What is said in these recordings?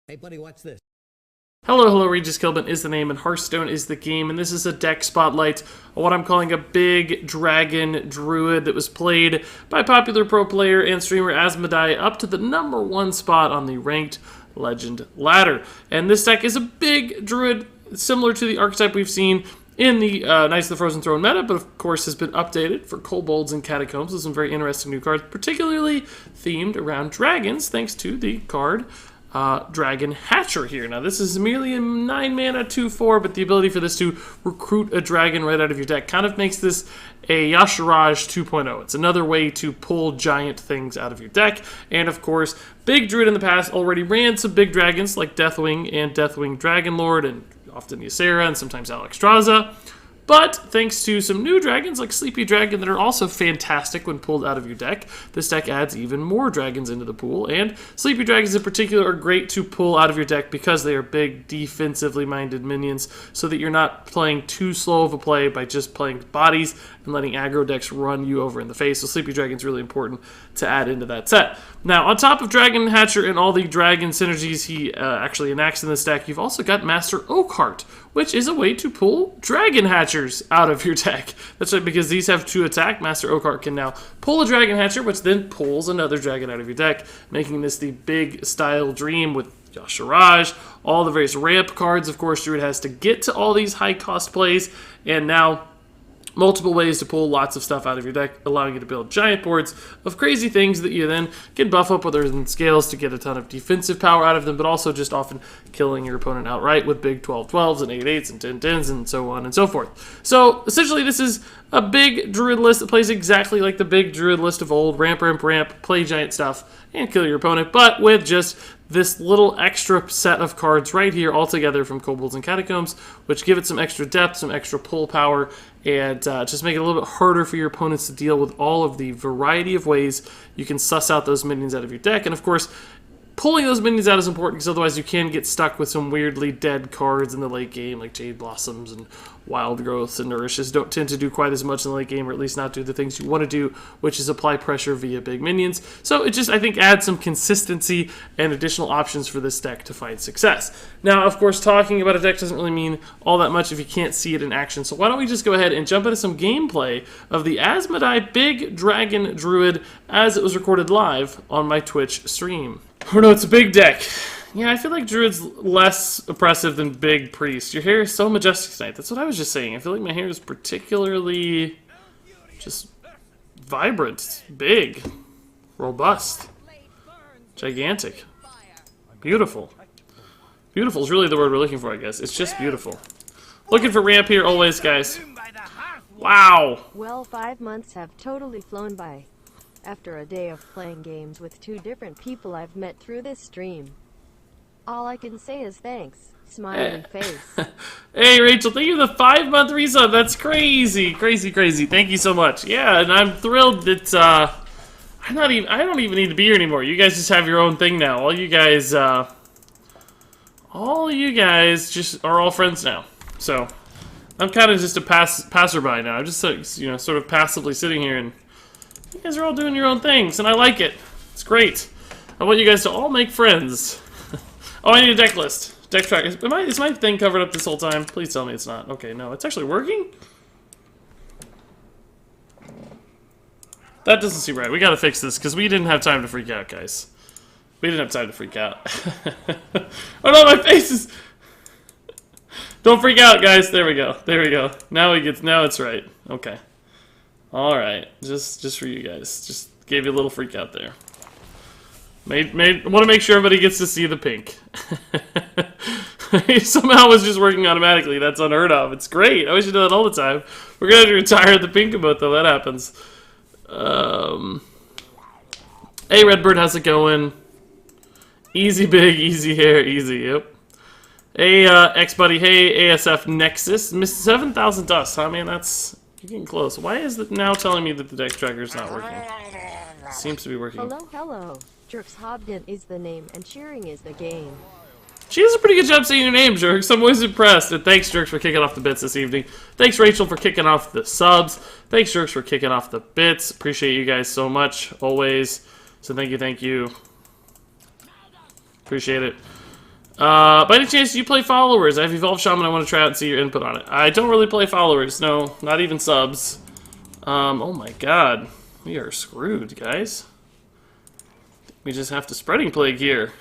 Hey, buddy, watch this. Hello, hello, Regis Kilbin is the name, and Hearthstone is the game, and this is a deck spotlight of what I'm calling a big dragon druid that was played by popular pro player and streamer Asmodai up to the #1 spot on the ranked legend ladder. And this deck is a big druid, similar to the archetype we've seen in the Knights of the Frozen Throne meta, but of course has been updated for kobolds and catacombs with some very interesting new cards, particularly themed around dragons, thanks to the card Dragon Hatcher here. Now this is merely a 9-mana 2/4, but the ability for this to recruit a dragon right out of your deck kind of makes this a Yashiraj 2.0. It's another way to pull giant things out of your deck, and of course, Big Druid in the past already ran some big dragons like Deathwing and Deathwing Dragonlord, and often Ysera and sometimes Alexstrasza. But thanks to some new dragons like Sleepy Dragon that are also fantastic when pulled out of your deck, this deck adds even more dragons into the pool, and Sleepy Dragons in particular are great to pull out of your deck because they are big, defensively minded minions, so that you're not playing too slow of a play by just playing bodies and letting aggro decks run you over in the face. So Sleepy Dragon is really important to add into that set. Now, on top of Dragon Hatcher and all the dragon synergies he actually enacts in this deck, you've also got Master Oakheart, which is a way to pull Dragon Hatchers out of your deck. That's right, because these have 2 attack. Master Oakheart can now pull a Dragon Hatcher, which then pulls another dragon out of your deck, making this the big style dream with Yashiraj, all the various ramp cards. Of course, Druid has to get to all these high-cost plays, and now multiple ways to pull lots of stuff out of your deck, allowing you to build giant boards of crazy things that you then can buff up, whether in scales to get a ton of defensive power out of them, but also just often killing your opponent outright with big 12/12s and 8/8s and 10/10s and so on and so forth. So essentially this is a big druid list that plays exactly like the big druid list of old. Ramp, ramp, ramp, play giant stuff, and kill your opponent, but with just this little extra set of cards right here all together from Kobolds and Catacombs, which give it some extra depth, some extra pull power, and just make it a little bit harder for your opponents to deal with all of the variety of ways you can suss out those minions out of your deck. And of course, pulling those minions out is important because otherwise you can get stuck with some weirdly dead cards in the late game, like Jade Blossoms and Wild Growths and Nourishes don't tend to do quite as much in the late game, or at least not do the things you want to do, which is apply pressure via big minions. So it just, I think, adds some consistency and additional options for this deck to find success. Now, of course, talking about a deck doesn't really mean all that much if you can't see it in action, so why don't we just go ahead and jump into some gameplay of the Asmodai Big Dragon Druid as it was recorded live on my Twitch stream. Oh no, it's a big deck. Yeah, I feel like Druid's less oppressive than Big Priest. Your hair is so majestic tonight. That's what I was just saying. I feel like my hair is particularly just vibrant, big, robust, gigantic, beautiful. Beautiful is really the word we're looking for, I guess. It's just beautiful. Looking for ramp here always, guys. Wow. Well, 5 months have totally flown by. After a day of playing games with 2 different people I've met through this stream. All I can say is thanks. Smiling face. Hey Rachel, thank you for the 5-month resub. That's crazy, crazy, crazy. Thank you so much. Yeah, and I'm thrilled that I don't even need to be here anymore. You guys just have your own thing now. All you guys just are all friends now. So I'm kind of just a passerby now. I'm just sort of passively sitting here, and you guys are all doing your own things, and I like it. It's great. I want you guys to all make friends. Oh, I need a deck list. Deck track. Is my thing covered up this whole time? Please tell me it's not. Okay, no, it's actually working? That doesn't seem right. We gotta fix this, because we didn't have time to freak out, guys. We didn't have time to freak out. Oh no, my face is... Don't freak out, guys. There we go. There we go. Now it's right. Okay. Alright. Just for you guys. Just gave you a little freak out there. Want to make sure everybody gets to see the pink. Somehow was just working automatically. That's unheard of. It's great. I wish you did that all the time. We're gonna have to retire the pink emote though. That happens. Hey Redbird, how's it going? Easy big, easy hair, easy. Yep. Hey X buddy. Hey ASF Nexus. Miss 7,000 dust. Huh, man? That's you're getting close. Why is it now telling me that the deck tracker is not working? Seems to be working. Hello, hello. Jerks Hobden is the name and cheering is the game. She does a pretty good job saying your name, Jerks. I'm always impressed. And thanks, Jerks, for kicking off the bits this evening. Thanks, Rachel, for kicking off the subs. Thanks, Jerks, for kicking off the bits. Appreciate you guys so much, always. So thank you, thank you. Appreciate it. By any chance, do you play followers? I have Evolved Shaman. I want to try out and see your input on it. I don't really play followers. No, not even subs. Oh my god. We are screwed, guys. We just have to Spreading Plague here.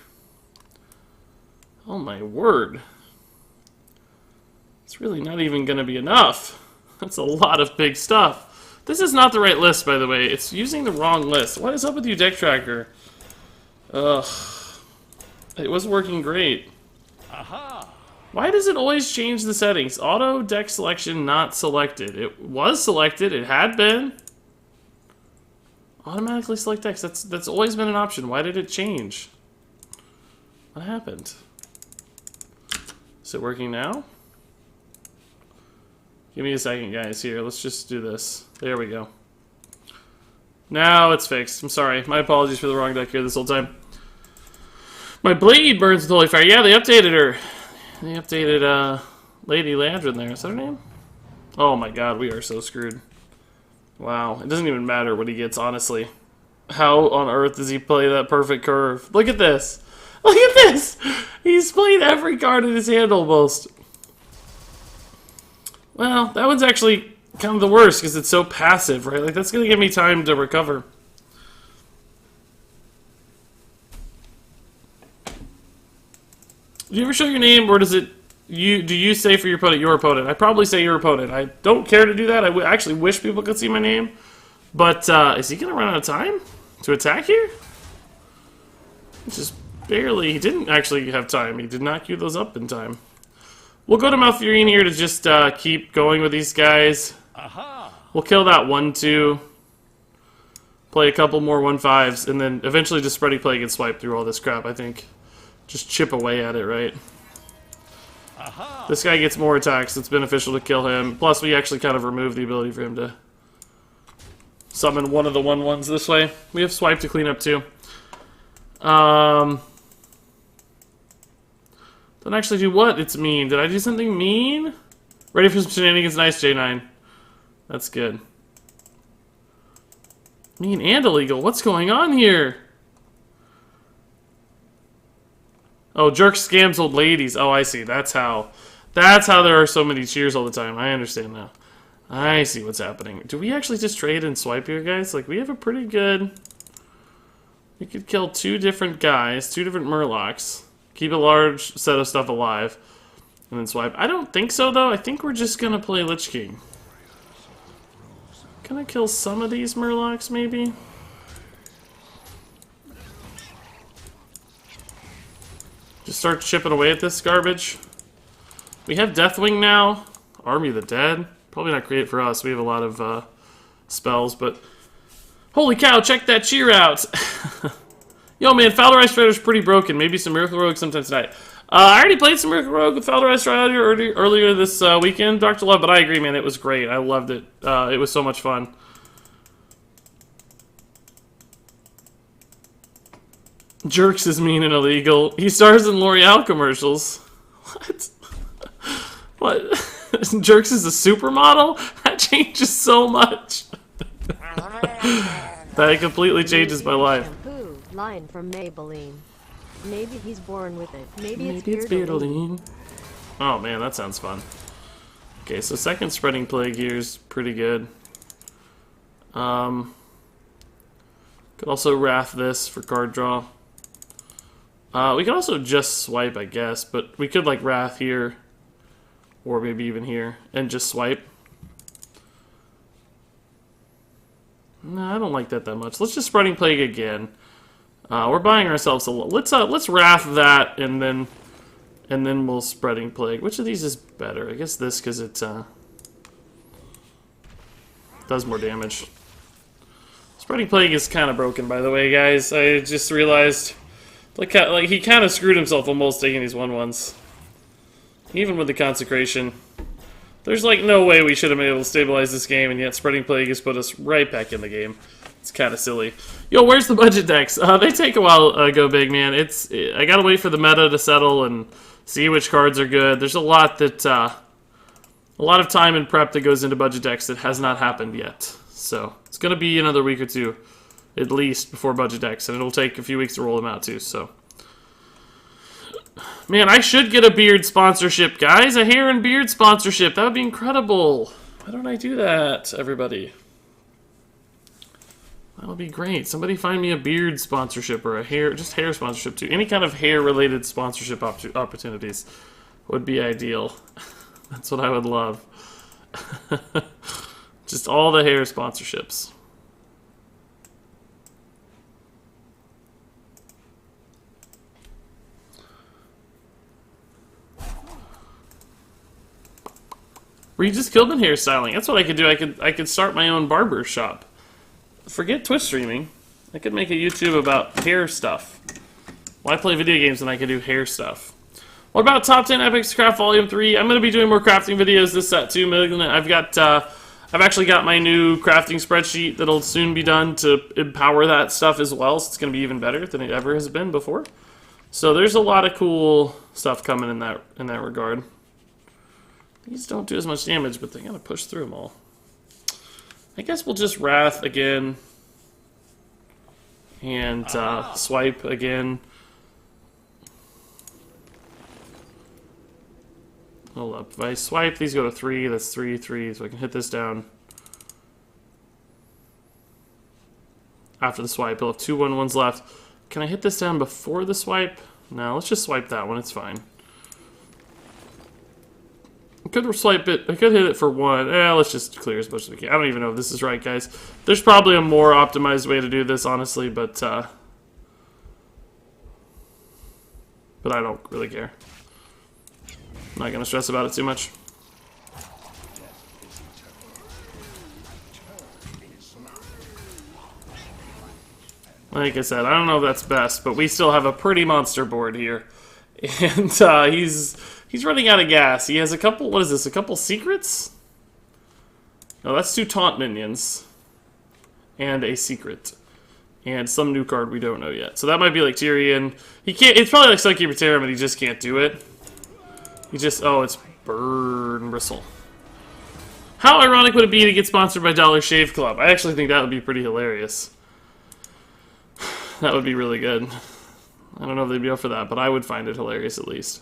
Oh my word. It's really not even going to be enough. That's a lot of big stuff. This is not the right list, by the way. It's using the wrong list. What is up with you, Deck Tracker? Ugh. It was working great. Aha. Why does it always change the settings? Auto deck selection not selected. It was selected. It had been. Automatically select decks. That's always been an option. Why did it change? What happened? Is it working now? Give me a second, guys. Here, let's just do this. There we go. Now it's fixed. I'm sorry. My apologies for the wrong deck here this whole time. My blade burns with holy fire. Yeah, they updated her. They updated Lady Landrin there. Is that her name? Oh my god, we are so screwed. Wow. It doesn't even matter what he gets, honestly. How on earth does he play that perfect curve? Look at this. Look at this! He's played every card in his hand almost. Well, that one's actually kind of the worst because it's so passive, right? Like, that's going to give me time to recover. Do you ever show your name, or does it... do you say for your opponent? I probably say your opponent. I don't care to do that. I actually wish people could see my name. But, is he going to run out of time to attack here? Just barely. He didn't actually have time. He did not queue those up in time. We'll go to Malfurion here to just keep going with these guys. Aha. We'll kill that 1-2. Play a couple more 1-5s, and then eventually just Spreading Plague and swipe through all this crap, I think. Just chip away at it, right? Aha. This guy gets more attacks. It's beneficial to kill him. Plus, we actually kind of remove the ability for him to summon one of the 1/1s this way. We have swipe to clean up, too. Don't actually do what? It's mean. Did I do something mean? Ready for some shenanigans? Nice, J9. That's good. Mean and illegal. What's going on here? Oh, jerk scams old ladies. Oh, I see. That's how there are so many cheers all the time. I understand now. I see what's happening. Do we actually just trade and swipe here, guys? Like, we have a pretty good... We could kill 2 different guys, 2 different Murlocs. Keep a large set of stuff alive. And then swipe. I don't think so, though. I think we're just gonna play Lich King. Can I kill some of these Murlocs, maybe? Just start chipping away at this garbage. We have Deathwing now. Army of the Dead. Probably not great for us. We have a lot of spells, but... Holy cow, check that cheer out! Yo, man, Falderai Strider's pretty broken. Maybe some Miracle Rogue sometime tonight. I already played some Miracle Rogue with Falderai Strider earlier this weekend, Dr. Love, but I agree, man. It was great. I loved it. It was so much fun. Jerks is mean and illegal. He stars in L'Oreal commercials. What? What? Jerks is a supermodel? That changes so much. That completely changes my life. Shampoo, line from Maybelline. Maybe he's born with it. Maybe it's Beardoline. Oh man, that sounds fun. Okay, so second Spreading Plague here is pretty good. Could also Wrath this for card draw. We could also just swipe, I guess, but we could like Wrath here, or maybe even here, and just swipe. No, I don't like that much. Let's just Spreading Plague again. We're buying ourselves a let's Wrath that, and then we'll Spreading Plague. Which of these is better? I guess this, because it does more damage. Spreading Plague is kind of broken, by the way, guys. I just realized, like he kind of screwed himself almost taking these 1/1s. Even with the Consecration. There's like no way we should have been able to stabilize this game, and yet Spreading Plague has put us right back in the game. It's kind of silly. Yo, where's the budget decks? They take a while to go big, man. I gotta wait for the meta to settle and see which cards are good. There's a lot of time and prep that goes into budget decks that has not happened yet. So it's gonna be another week or two, at least, before budget decks, and it'll take a few weeks to roll them out too. So Man, I should get a beard sponsorship, guys. A hair and beard sponsorship. That would be incredible. Why don't I do that, everybody? That would be great. Somebody find me a beard sponsorship or a hair, just hair sponsorship too. Any kind of hair-related sponsorship opportunities would be ideal. That's what I would love. Just all the hair sponsorships. Regis Kilburn hairstyling. That's what I could do. I could start my own barber shop. Forget Twitch streaming. I could make a YouTube about hair stuff. Well, I play video games and I can do hair stuff. What about Top 10 Epics Craft Volume 3? I'm going to be doing more crafting videos this set too. I've actually got my new crafting spreadsheet that'll soon be done to empower that stuff as well. So it's going to be even better than it ever has been before. So there's a lot of cool stuff coming in that regard. These don't do as much damage, but they gotta push through them all. I guess we'll just Wrath again. And swipe again. Hold up. If I swipe, these go to 3. That's 3, 3. So I can hit this down. After the swipe, he'll have 2 1/1s left. Can I hit this down before the swipe? No, let's just swipe that one. It's fine. I could swipe it. I could hit it for 1. Let's just clear as much as we can. I don't even know if this is right, guys. There's probably a more optimized way to do this, honestly, but I don't really care. I'm not going to stress about it too much. Like I said, I don't know if that's best, but we still have a pretty monster board here. And he's running out of gas. He has a couple, what is this, a couple secrets? No, that's 2 taunt minions. And a secret. And some new card we don't know yet. So that might be like Tyrion. He can't, it's probably like Sunkeeper Terran, but he just can't do it. He just, oh, it's Burn Bristle. How ironic would it be to get sponsored by Dollar Shave Club? I actually think that would be pretty hilarious. That would be really good. I don't know if they'd be up for that, but I would find it hilarious at least.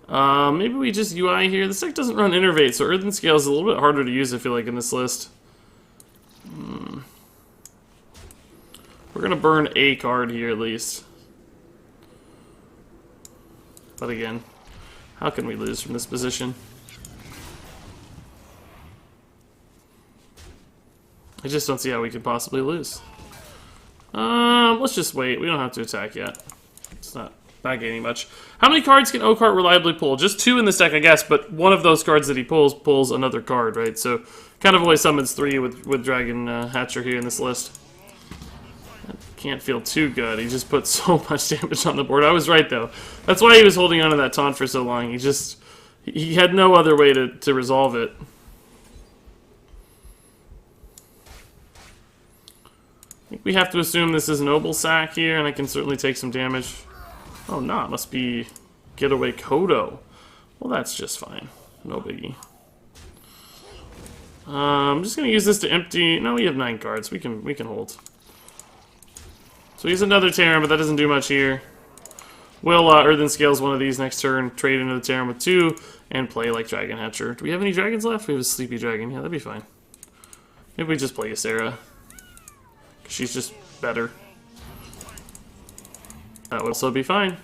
Maybe we just UI here. This deck doesn't run Innervate, so Earthen Scale is a little bit harder to use, I feel like, in this list. We're going to burn a card here at least. But again, how can we lose from this position? I just don't see how we could possibly lose. Let's just wait. We don't have to attack yet. It's not gaining much. How many cards can Oakheart reliably pull? Just 2 in this deck, I guess, but one of those cards that he pulls another card, right? So, kind of only summons 3 with Dragon Hatcher here in this list. That can't feel too good. He just put so much damage on the board. I was right, though. That's why he was holding on to that taunt for so long. He had no other way to resolve it. I think we have to assume this is Noble Sack here, and I can certainly take some damage. Oh, no, it must be Getaway Kodo. Well, that's just fine. No biggie. I'm just going to use this to empty... No, we have 9 cards. We can hold. So he's another Terran, but that doesn't do much here. We'll Earthen Scales one of these next turn, trade into the Terran with 2, and play like Dragon Hatcher. Do we have any dragons left? We have a Sleepy Dragon. Yeah, that'd be fine. Maybe we just play Ysera. She's just better. That would also be fine.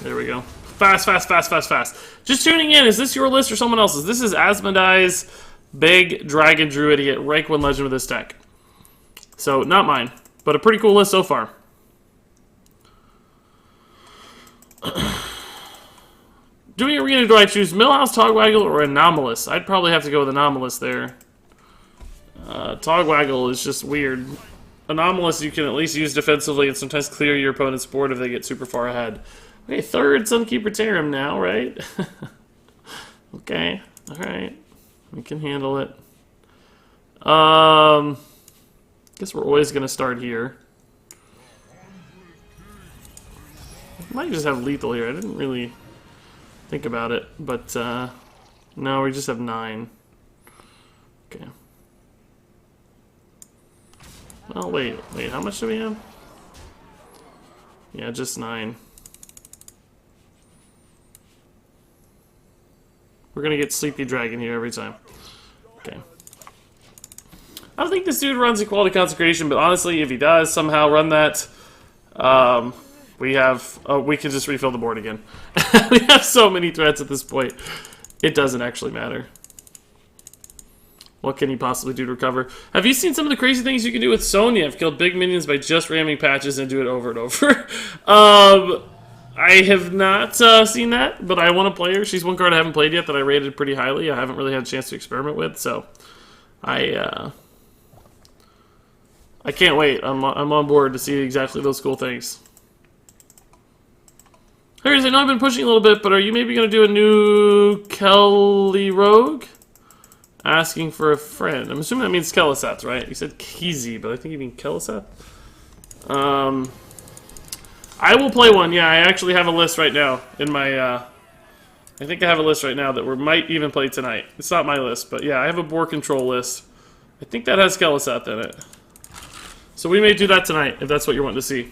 There we go. Fast, fast, fast, fast, fast. Just tuning in, is this your list or someone else's? This is Asmodai's Big Dragon Druid. He get rank 1 legend with this deck. So, not mine, but a pretty cool list so far. Doing Arena, do I choose Millhouse, Togwaggle, or Anomalous? I'd probably have to go with Anomalous there. Togwaggle is just weird. Anomalous you can at least use defensively and sometimes clear your opponent's board if they get super far ahead. Okay, 3rd Sunkeeper Terran now, right? Okay, alright. We can handle it. Guess we're always going to start here. Might just have lethal here. I didn't really think about it, but no, we just have 9. Okay. Oh, wait, how much do we have? Yeah, just 9. We're gonna get Sleepy Dragon here every time. Okay. I don't think this dude runs Equality Consecration, but honestly, if he does somehow run that, we have... Oh, we can just refill the board again. We have so many threats at this point. It doesn't actually matter. What can he possibly do to recover? Have you seen some of the crazy things you can do with Sonya? I've killed big minions by just ramming patches and do it over and over. I have not seen that, but I want to play her. She's one card I haven't played yet that I rated pretty highly. I haven't really had a chance to experiment with, so I can't wait. I'm on board to see exactly those cool things. Harris, I know I've been pushing a little bit, but are you maybe going to do a new Kelly Rogue? Asking for a friend. I'm assuming that means Keleseth, right? You said Keezy, but I think you mean Keleseth. I will play one. Yeah, I actually have a list right now in my... I think I have a list right now that we might even play tonight. It's not my list, but yeah, I have a board control list. I think that has Keleseth in it. So we may do that tonight, if that's what you're wanting to see.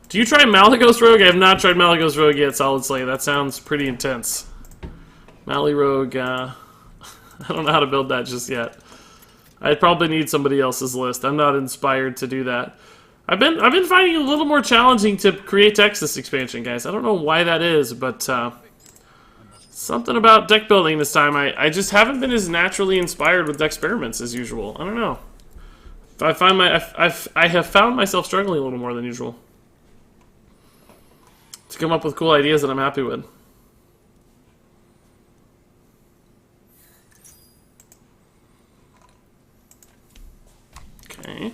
Do you try Malygos Rogue? I have not tried Malygos Rogue yet, Solid Slay. That sounds pretty intense. Mally Rogue, I don't know how to build that just yet. I'd probably need somebody else's list. I'm not inspired to do that. I've been finding it a little more challenging to create decks this expansion, guys. I don't know why that is, but something about deck building this time. I just haven't been as naturally inspired with deck experiments as usual. I don't know. I have found myself struggling a little more than usual to come up with cool ideas that I'm happy with. Okay.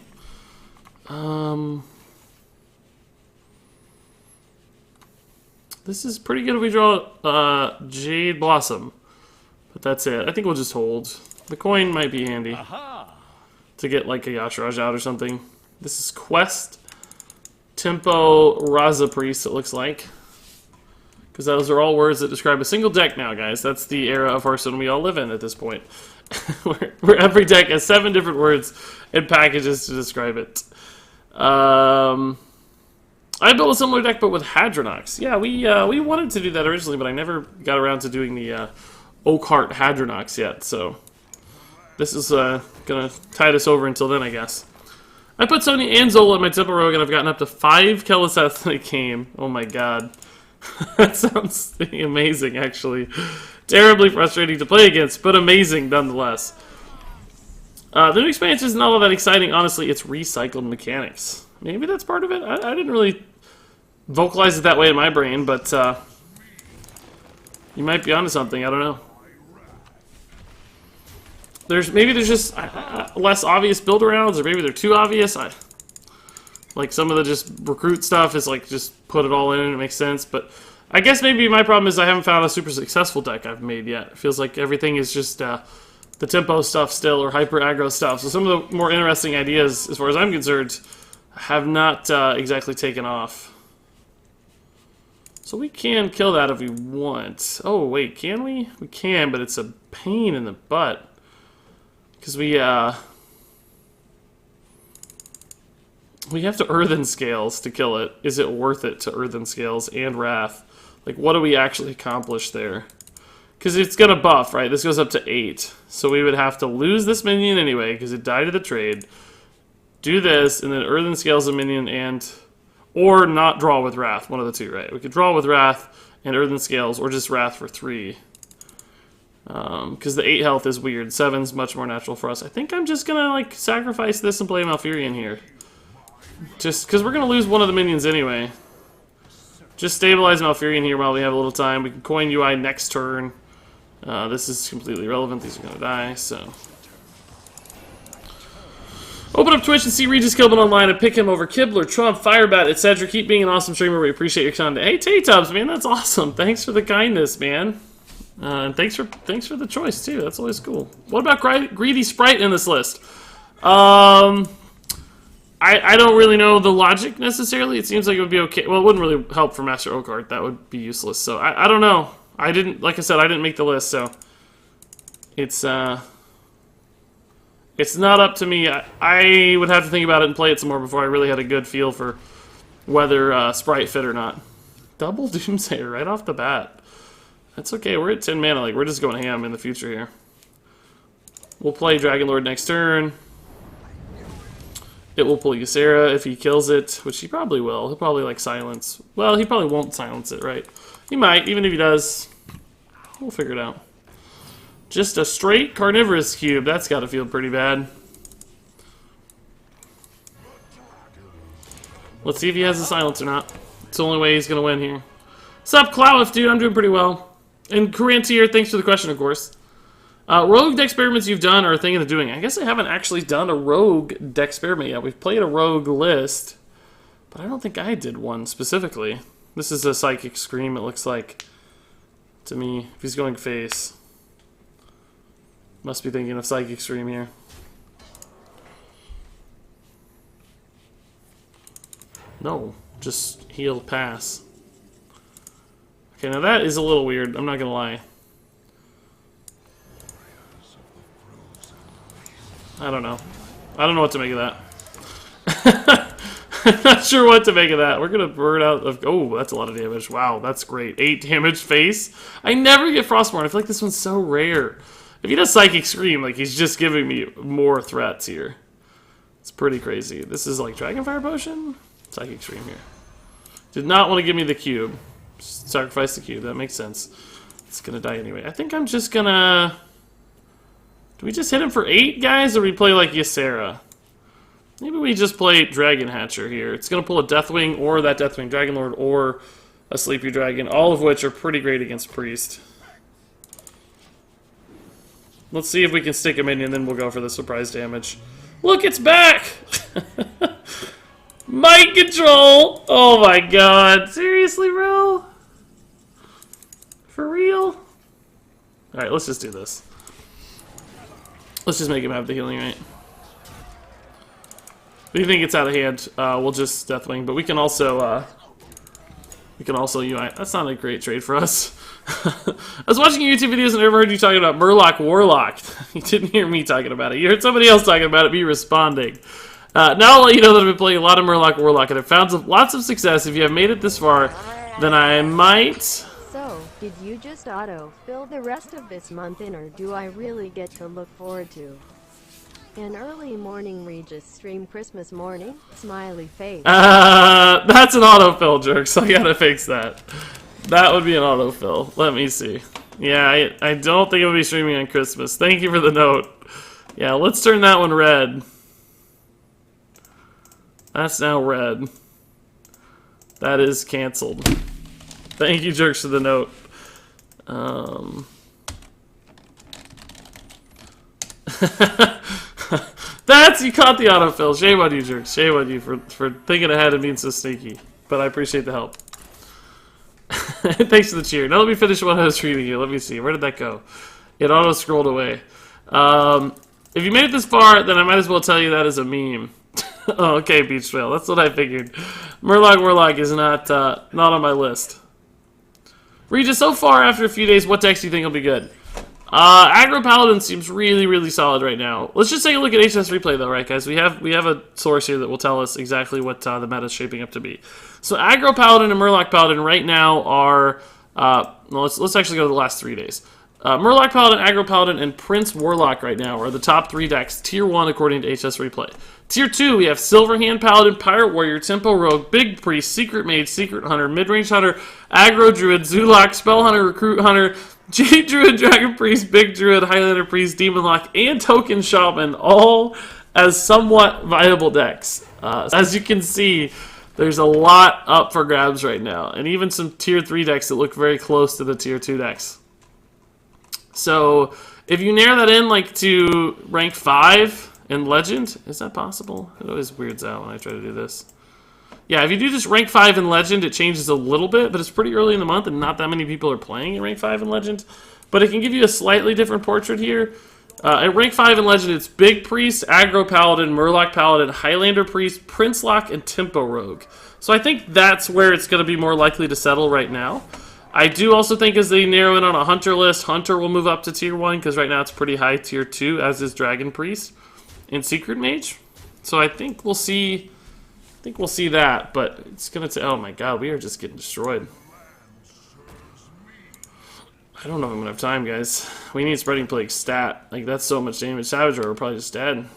This is pretty good if we draw Jade Blossom. But that's it. I think we'll just hold. The coin might be handy. Aha! To get like a Yasharaj out or something. This is Quest Tempo Raza Priest, it looks like. Because those are all words that describe a single deck now, guys. That's the era of Hearthstone we all live in at this point. where every deck has 7 different words and packages to describe it. I built a similar deck, but with Hadronox. Yeah, we wanted to do that originally, but I never got around to doing the Oakheart Hadronox yet, so this is gonna tide us over until then, I guess. I put Sony and Zola in my Temple Rogue, and I've gotten up to 5 Keleseth in a game. Oh my god. That sounds amazing, actually. Terribly frustrating to play against, but amazing nonetheless. The new expansion isn't all that exciting. Honestly, it's recycled mechanics. Maybe that's part of it. I didn't really vocalize it that way in my brain, but you might be onto something. I don't know. Maybe there's just less obvious build-arounds, or maybe they're too obvious. Like some of the just recruit stuff is like just put it all in and it makes sense. But I guess maybe my problem is I haven't found a super successful deck I've made yet. It feels like everything is just the tempo stuff still, or hyper aggro stuff. So some of the more interesting ideas, as far as I'm concerned, have not exactly taken off. So we can kill that if we want. Oh wait, can we? We can, but it's a pain in the butt. Because we have to Earthen Scales to kill it. Is it worth it to Earthen Scales and Wrath? Like, what do we actually accomplish there? Because it's going to buff, right? This goes up to 8. So we would have to lose this minion anyway, because it died of the trade. Do this, and then Earthen Scales a minion and... Or not draw with Wrath, one of the two, right? We could draw with Wrath and Earthen Scales, or just Wrath for 3. Because the 8 health is weird. 7's much more natural for us. I think I'm just going to, like, sacrifice this and play Malfurion here. Just because we're going to lose one of the minions anyway. Just stabilize Malfurion here while we have a little time. We can coin UI next turn. This is completely irrelevant. These are going to die, so... Open up Twitch and see Regis Kilbin online and pick him over Kibler, Trump, Firebat, etc. Keep being an awesome streamer. We appreciate your content. Hey, Tay-Tubs, man, that's awesome. Thanks for the kindness, man. And thanks for the choice, too. That's always cool. What about Greedy Sprite in this list? I don't really know the logic, necessarily. It seems like it would be okay. Well, it wouldn't really help for Master Oakheart. That would be useless. So, I don't know. Like I said, I didn't make the list, so... It's It's not up to me. I would have to think about it and play it some more before I really had a good feel for whether Sprite fit or not. Double Doomsayer right off the bat. That's okay. We're at 10 mana. Like, we're just going ham in the future here. We'll play Dragon Lord next turn. It will pull Ysera if he kills it, which he probably will. He'll probably, like, silence. Well, he probably won't silence it, right? He might. Even if he does, we'll figure it out. Just a straight carnivorous cube. That's got to feel pretty bad. Let's see if he has a silence or not. It's the only way he's going to win here. Sup, Clowif, dude? I'm doing pretty well. And Corantier, thanks for the question, of course. Rogue deck experiments you've done or are thinking of doing. I guess I haven't actually done a rogue deck experiment yet. We've played a rogue list, but I don't think I did one specifically. This is a Psychic Scream, it looks like, to me. If he's going face. Must be thinking of Psychic Scream here. No, just heal, pass. Okay, now that is a little weird, I'm not gonna lie. I don't know. I don't know what to make of that. I'm not sure what to make of that. We're gonna burn out of... Oh, that's a lot of damage. Wow, that's great. 8 damage face. I never get Frostborn. I feel like this one's so rare. If he does Psychic Scream, like, he's just giving me more threats here. It's pretty crazy. This is like Dragonfire Potion? Psychic Scream here. Did not want to give me the cube. Just sacrifice the cube. That makes sense. It's gonna die anyway. I think I'm just gonna... Do we just hit him for 8, guys, or we play like Ysera? Maybe we just play Dragon Hatcher here. It's going to pull a Deathwing or that Deathwing Dragon Lord or a Sleepy Dragon, all of which are pretty great against Priest. Let's see if we can stick a minion, then we'll go for the surprise damage. Look, it's back! Mind Control! Oh my god. Seriously, bro? For real? Alright, let's just do this. Let's just make him have the healing, right? If you think it's out of hand, we'll just Deathwing, but we can also UI. That's not a great trade for us. I was watching your YouTube videos and I never heard you talking about Murloc Warlock. You didn't hear me talking about it. You heard somebody else talking about it, me responding. Now I'll let you know that I've been playing a lot of Murloc Warlock and I've found lots of success. If you have made it this far, then I might... So, did you just auto-fill the rest of this month in, or do I really get to look forward to an early morning Regis stream Christmas morning? Smiley face. That's an autofill, jerks. I gotta fix that. That would be an autofill. Let me see. Yeah, I don't think I'm gonna be streaming on Christmas. Thank you for the note. Yeah, let's turn that one red. That's now red. That is canceled. Thank you, jerks, for the note. You caught the autofill. Shame on you, jerks. Shame on you for thinking ahead and being so sneaky. But I appreciate the help. Thanks for the cheer. Now let me finish what I was reading here. Let me see. Where did that go? It auto-scrolled away. If you made it this far, then I might as well tell you that is a meme. Oh, okay, Beach Trail. That's what I figured. Murloc Warlock is not on my list. Regis, so far after a few days, what decks do you think will be good? Aggro Paladin seems really, really solid right now. Let's just take a look at HS Replay though, right, guys? We have a source here that will tell us exactly what the meta is shaping up to be. So Aggro Paladin and Murloc Paladin right now are... let's actually go to the last 3 days. Murloc Paladin, Aggro Paladin, and Prince Warlock right now are the top 3 decks, Tier 1 according to HS Replay. Tier 2, we have Silverhand Paladin, Pirate Warrior, Tempo Rogue, Big Priest, Secret Mage, Secret Hunter, Midrange Hunter, Aggro Druid, Zulok, Spell Hunter, Recruit Hunter, Jade Druid, Dragon Priest, Big Druid, Highlander Priest, Demon Lock, and Token Shaman, all as somewhat viable decks. As you can see, there's a lot up for grabs right now, and even some Tier 3 decks that look very close to the Tier 2 decks. So, if you narrow that in like to rank 5 in Legend, is that possible? It always weirds out when I try to do this. Yeah, if you do just rank 5 in Legend, it changes a little bit, but it's pretty early in the month and not that many people are playing in rank 5 in Legend. But it can give you a slightly different portrait here. At rank 5 in Legend, it's Big Priest, Aggro Paladin, Murloc Paladin, Highlander Priest, Prince Lock, and Tempo Rogue. So I think that's where it's going to be more likely to settle right now. I do also think as they narrow in on a Hunter list, Hunter will move up to Tier 1, because right now it's pretty high Tier 2, as is Dragon Priest. in Secret Mage. So I think we'll see. That, but it's gonna. Oh my God, we are just getting destroyed. I don't know if I'm gonna have time, guys. We need Spreading Plague stat. Like, that's so much damage. Savage Roar, we're probably just dead.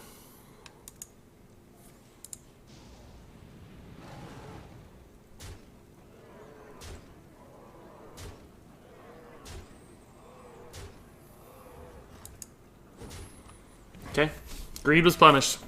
Okay. Greed was punished.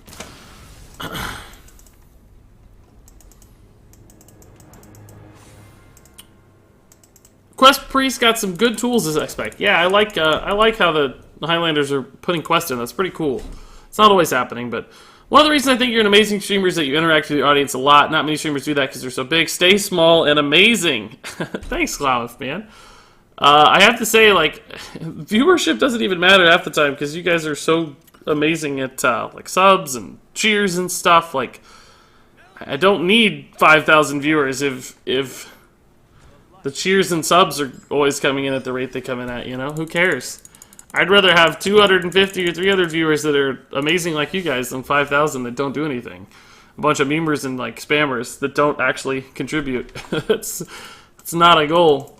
Quest Priest got some good tools as I expect. Yeah, I like how the Highlanders are putting Quest in. That's pretty cool. It's not always happening, but one of the reasons I think you're an amazing streamer is that you interact with the audience a lot. Not many streamers do that because they're so big. Stay small and amazing. Thanks, Klamath, man. I have to say, like, viewership doesn't even matter half the time because you guys are so amazing at like subs and cheers and stuff. Like, I don't need 5,000 viewers if the cheers and subs are always coming in at the rate they come in at, you know? Who cares? I'd rather have 250 or 300 viewers that are amazing like you guys than 5,000 that don't do anything. A bunch of memers and, like, spammers that don't actually contribute. It's not a goal.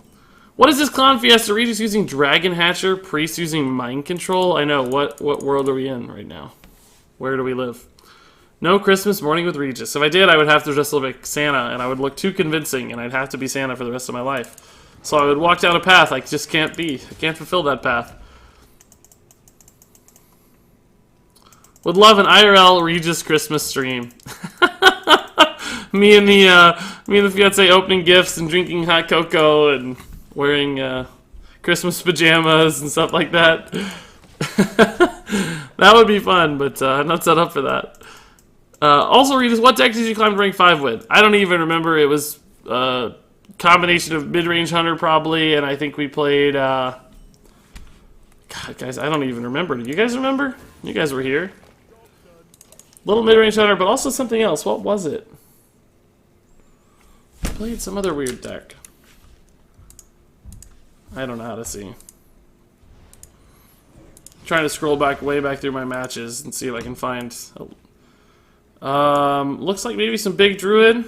What is this Clown Fiesta? Regis using Dragon Hatcher? Priest using Mind Control? I know. What world are we in right now? Where do we live? No Christmas morning with Regis. If I did, I would have to dress look like Santa, and I would look too convincing, and I'd have to be Santa for the rest of my life. So I would walk down a path I just can't be. I can't fulfill that path. Would love an IRL Regis Christmas stream. me and the fiance opening gifts and drinking hot cocoa and wearing Christmas pajamas and stuff like that. That would be fun, but I'm not set up for that. Also, Regis, what deck did you climb to rank 5 with? I don't even remember. It was a combination of mid-range hunter probably, and I think we played. God, guys, I don't even remember. Do you guys remember? You guys were here. Little mid-range hunter, but also something else. What was it? I played some other weird deck. I don't know how to see. I'm trying to scroll way back through my matches and see if I can find. Looks like maybe some big Druid.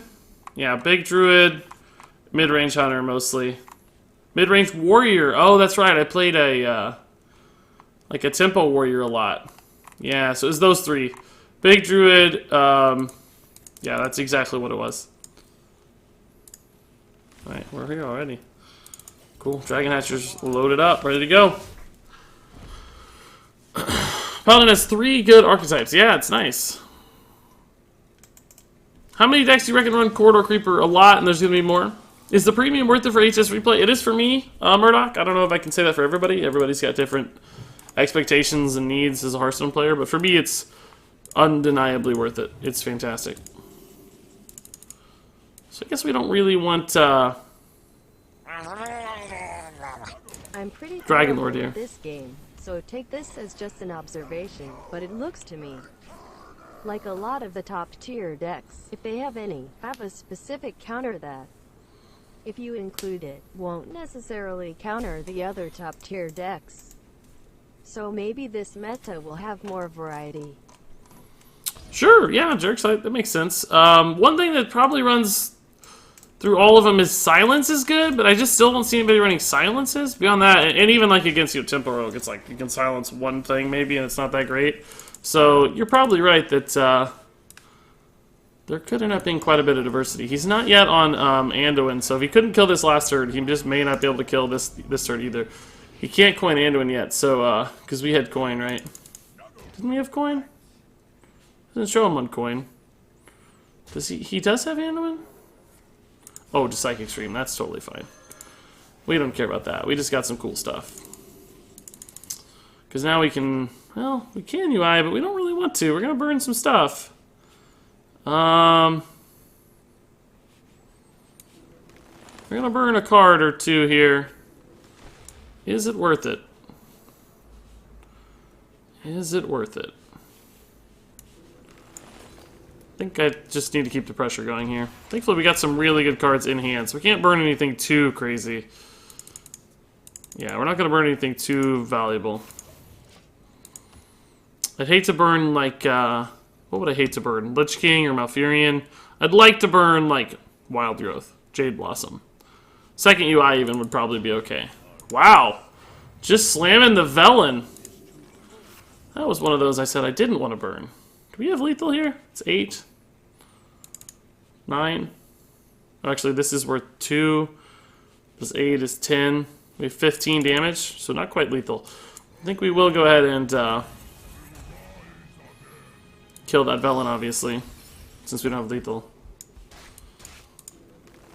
Yeah, big Druid, mid-range hunter mostly. Mid-range warrior. Oh, that's right. I played like a tempo warrior a lot. Yeah, so it was those three. Big Druid. Yeah, that's exactly what it was. All right, we're here already. Cool. Dragon Hatcher's loaded up, ready to go. Paladin has 3 good archetypes. Yeah, it's nice. How many decks do you reckon run Corridor Creeper? A lot, and there's going to be more. Is the premium worth it for HS Replay? It is for me, Murdoch. I don't know if I can say that for everybody. Everybody's got different expectations and needs as a Hearthstone player, but for me, it's undeniably worth it. It's fantastic. So I guess we don't really want I'm pretty Dragon Lord here. This game, so take this as just an observation, but it looks to me like a lot of the top tier decks, if they have any, have a specific counter that, if you include it, won't necessarily counter the other top tier decks. So maybe this meta will have more variety. Sure, yeah, Jerks, that makes sense. One thing that probably runs through all of them is Silence is good, but I just still don't see anybody running Silences. Beyond that, and even like against Tempo Rogue, it's like you can silence one thing maybe, and it's not that great. So you're probably right that there could end up being quite a bit of diversity. He's not yet on Anduin, so if he couldn't kill this last turn, he just may not be able to kill this turn either. He can't coin Anduin yet, so because we had coin, right? Didn't we have coin? Doesn't show him on coin. Does he? He does have Anduin? Oh, just Psychic Stream. That's totally fine. We don't care about that. We just got some cool stuff. Because now we can... Well, we can UI, but we don't really want to. We're going to burn some stuff. We're going to burn a card or two here. Is it worth it? Is it worth it? I think I just need to keep the pressure going here. Thankfully, we got some really good cards in hand, so we can't burn anything too crazy. Yeah, we're not going to burn anything too valuable. I'd hate to burn, like, what would I hate to burn? Lich King or Malfurion? I'd like to burn, like, Wild Growth, Jade Blossom. Second UI even would probably be okay. Wow! Just slamming the Velen. That was one of those I said I didn't want to burn. Do we have lethal here? It's 8. 9. Actually, this is worth 2. This 8 is 10. We have 15 damage, so not quite lethal. I think we will go ahead and kill that Velen, obviously, since we don't have lethal.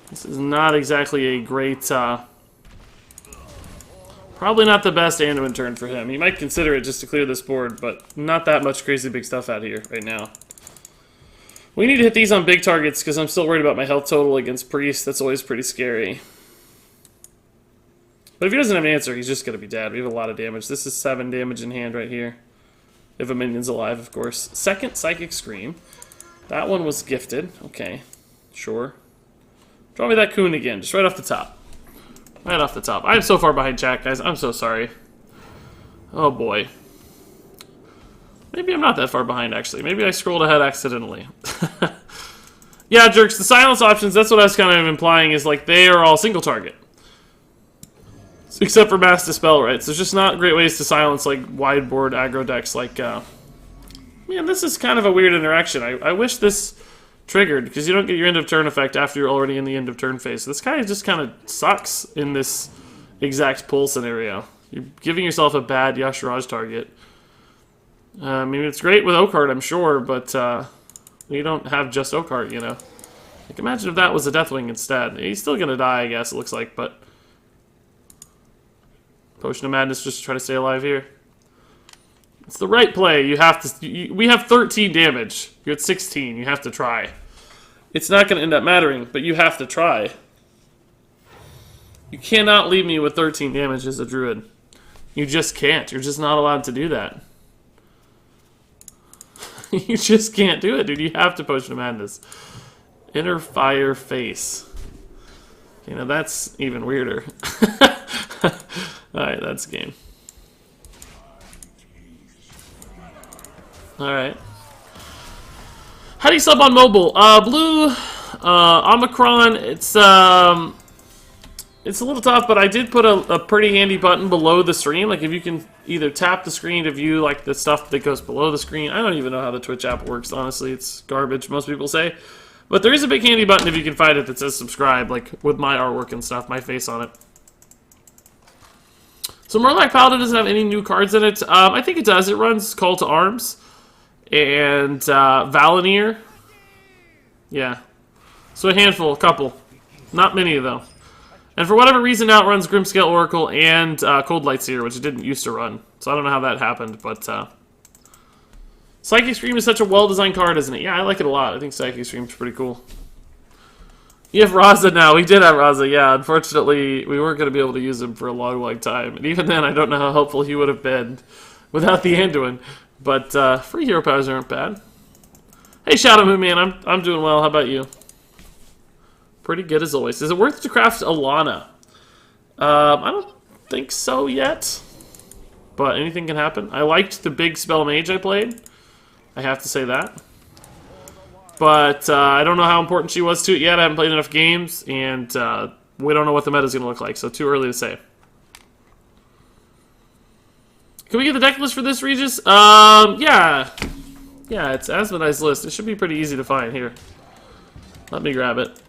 This is not exactly a great... probably not the best Anduin turn for him. He might consider it just to clear this board, but not that much crazy big stuff out here right now. We need to hit these on big targets because I'm still worried about my health total against Priest. That's always pretty scary. But if he doesn't have an answer, he's just going to be dead. We have a lot of damage. This is 7 damage in hand right here. If a minion's alive, of course. Second Psychic Scream. That one was gifted. Okay, sure. Draw me that Coon again, just right off the top. Right off the top. I'm so far behind chat, guys. I'm so sorry. Oh, boy. Maybe I'm not that far behind, actually. Maybe I scrolled ahead accidentally. Yeah, jerks, the silence options, that's what I was kind of implying, is like they are all single target. Except for Mass Dispel, right? So there's just not great ways to silence like wide board aggro decks like... Man, this is kind of a weird interaction. I wish this triggered, because you don't get your end of turn effect after you're already in the end of turn phase. So this guy just kind of sucks in this exact pull scenario. You're giving yourself a bad Yashiraj target. I mean, it's great with Oakheart, I'm sure, but you don't have just Oakheart, you know. Like, imagine if that was a Deathwing instead. He's still gonna die, I guess, it looks like, but... Potion of Madness just to try to stay alive here. It's the right play. You have to... we have 13 damage. You're at 16. You have to try. It's not going to end up mattering, but you have to try. You cannot leave me with 13 damage as a Druid. You just can't. You're just not allowed to do that. You just can't do it, dude. You have to Potion of Madness. Inner Fire Face. You know, that's even weirder. Alright, that's game. Alright. How do you sub on mobile? Blue, Omicron, it's a little tough, but I did put a pretty handy button below the stream. Like, if you can either tap the screen to view, like, the stuff that goes below the screen. I don't even know how the Twitch app works, honestly. It's garbage, most people say. But there is a big handy button if you can find it that says subscribe, like, with my artwork and stuff, my face on it. So Murloc Paladin doesn't have any new cards in it. I think it does. It runs Call to Arms and Valenier. Yeah. So a handful, a couple. Not many, though. And for whatever reason, now it runs Grimscale Oracle and Cold Light Seer, which it didn't used to run. So I don't know how that happened, but... Psychic Scream is such a well-designed card, isn't it? Yeah, I like it a lot. I think Psychic Scream's pretty cool. You have Raza now. We did have Raza, yeah. Unfortunately, we weren't going to be able to use him for a long, long time. And even then, I don't know how helpful he would have been without the Anduin. But free hero powers aren't bad. Hey, Shadow Moon Man, I'm doing well. How about you? Pretty good as always. Is it worth it to craft Alana? I don't think so yet. But anything can happen. I liked the big Spell Mage I played. I have to say that. But I don't know how important she was to it yet. I haven't played enough games, and we don't know what the meta is going to look like, so too early to say. Can we get the deck list for this, Regis? Yeah. Yeah, it's Asmodai's list. It should be pretty easy to find. Here. Let me grab it.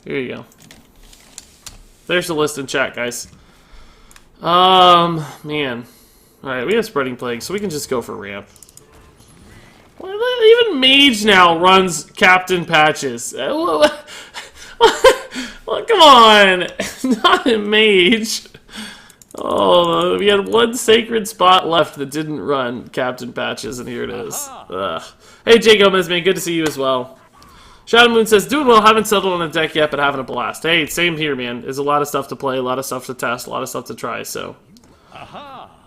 Here you go. There's the list in chat, guys. Man. Alright, we have Spreading Plague, so we can just go for ramp. Well, even Mage now runs Captain Patches. Well, come on! Not a Mage. Oh, we had one sacred spot left that didn't run Captain Patches, and here it is. Ugh. Hey, Jay Gomez, man, good to see you as well. Shadow Moon says, doing well, haven't settled on a deck yet, but having a blast. Hey, same here, man. There's a lot of stuff to play, a lot of stuff to test, a lot of stuff to try, so.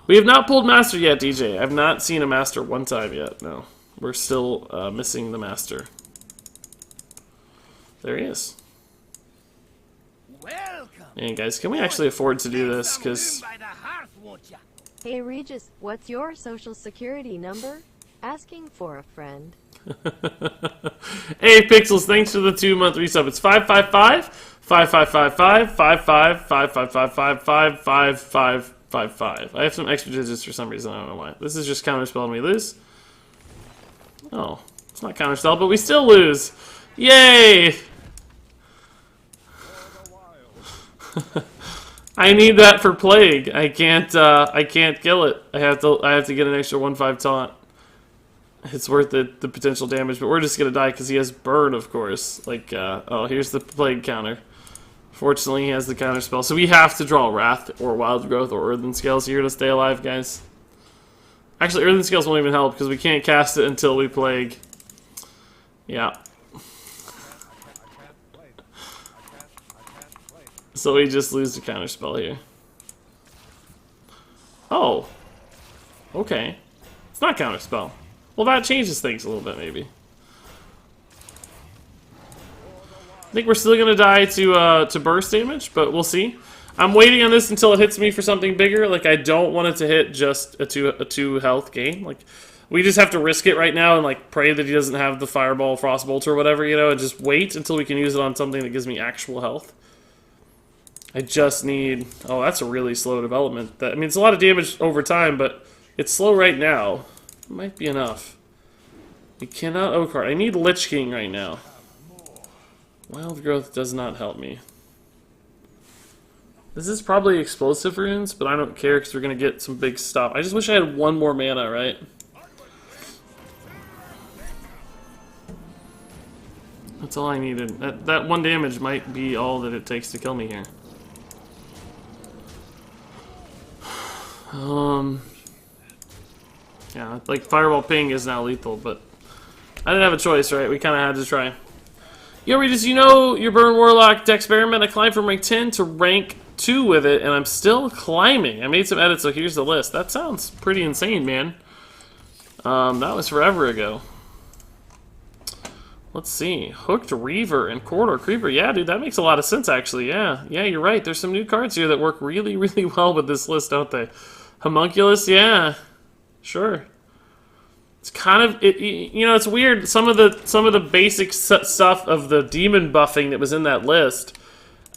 We have not pulled Master yet, DJ. I've not seen a Master one time yet, no. We're still missing the Master. There he is. Welcome. And guys, can we actually afford to do this? Because Hey Regis, what's your social security number? Asking for a friend. Hey Pixels, thanks for the 2-month resub. It's 555 5555 5555555555. I have some extra digits for some reason. I don't know why. This is just counterspell and we lose. Oh, it's not counterspell, but we still lose. Yay! I need that for plague. I can't kill it. I have to get an extra 1/5 taunt. It's worth the potential damage, but we're just gonna die because he has burn, of course. Like, oh, here's the plague counter. Fortunately, he has the counter spell, so we have to draw Wrath or Wild Growth or Earthen Scales here to stay alive, guys. Actually, Earthen Scales won't even help because we can't cast it until we plague. Yeah. So we just lose the counter spell here. Oh. Okay. It's not counter spell. Well, that changes things a little bit, maybe. I think we're still gonna die to burst damage, but we'll see. I'm waiting on this until it hits me for something bigger. Like, I don't want it to hit just a two health gain. Like, we just have to risk it right now and like pray that he doesn't have the Fireball, Frostbolt, or whatever, you know, and just wait until we can use it on something that gives me actual health. I just need... Oh, that's a really slow development. I mean, it's a lot of damage over time, but it's slow right now. It might be enough. We cannot O-card. I need Lich King right now. Wild Growth does not help me. This is probably explosive runes, but I don't care because we're going to get some big stuff. I just wish I had one more mana, right? That's all I needed. That 1 damage might be all that it takes to kill me here. Yeah, like Fireball Ping is now lethal, but I didn't have a choice, right? We kind of had to try. Yo, Regis, you know your Burn Warlock Dexperiment? I climbed from rank 10 to rank 2 with it, and I'm still climbing. I made some edits, so here's the list. That sounds pretty insane, man. That was forever ago. Let's see. Hooked Reaver and Corridor Creeper. Yeah, dude, that makes a lot of sense, actually. Yeah, you're right. There's some new cards here that work really, really well with this list, don't they? Homunculus, yeah. Sure. It's kind of, you know, it's weird. Some of the basic stuff of the demon buffing that was in that list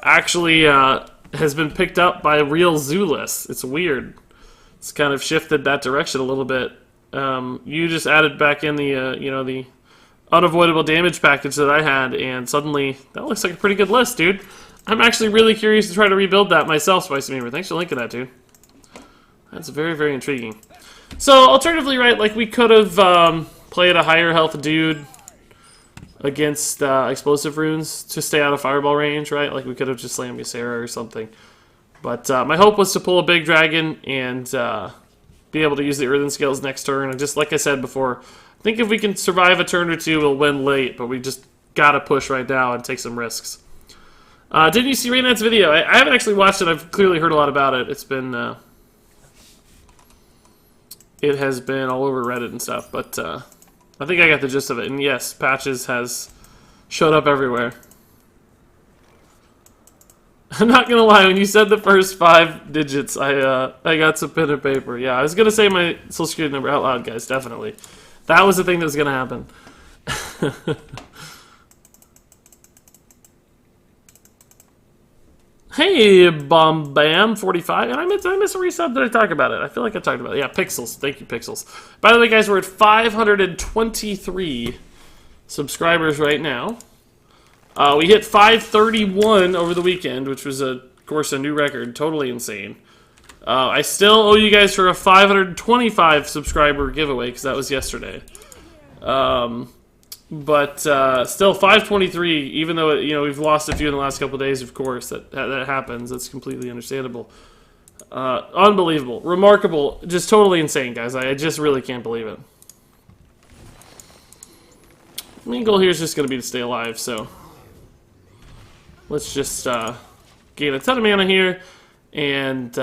actually has been picked up by real zoo lists. It's weird. It's kind of shifted that direction a little bit. You just added back in the, you know, the unavoidable damage package that I had, and suddenly that looks like a pretty good list, dude. I'm actually really curious to try to rebuild that myself, Spicy Member. Thanks for linking that, dude. That's very, very intriguing. So, alternatively, right, like we could have played a higher health dude against explosive runes to stay out of fireball range, right? Like we could have just slammed Ysera or something. But my hope was to pull a big dragon and be able to use the Earthen Scales next turn. And just like I said before, I think if we can survive a turn or two, we'll win late, but we just gotta push right now and take some risks. Didn't you see Raynat's video? I haven't actually watched it. I've clearly heard a lot about it. It's been... it has been all over Reddit and stuff, but I think I got the gist of it. And yes, Patches has showed up everywhere. I'm not gonna lie, when you said the first 5 digits, I got some pen and paper. Yeah, I was gonna say my social security number out loud, guys, definitely. That was the thing that was gonna happen. Hey, Bomb Bam 45, and I miss a resub. Did I talk about it? I feel like I talked about it. Yeah, Pixels. Thank you, Pixels. By the way, guys, we're at 523 subscribers right now. We hit 531 over the weekend, which was, of course, a new record. Totally insane. I still owe you guys for a 525 subscriber giveaway, because that was yesterday. But still 523, even though you know we've lost a few in the last couple of days. Of course, that happens. That's completely understandable. Unbelievable, remarkable, just totally insane, guys. I just really can't believe it. Main goal here is just going to be to stay alive. So let's just gain a ton of mana here, and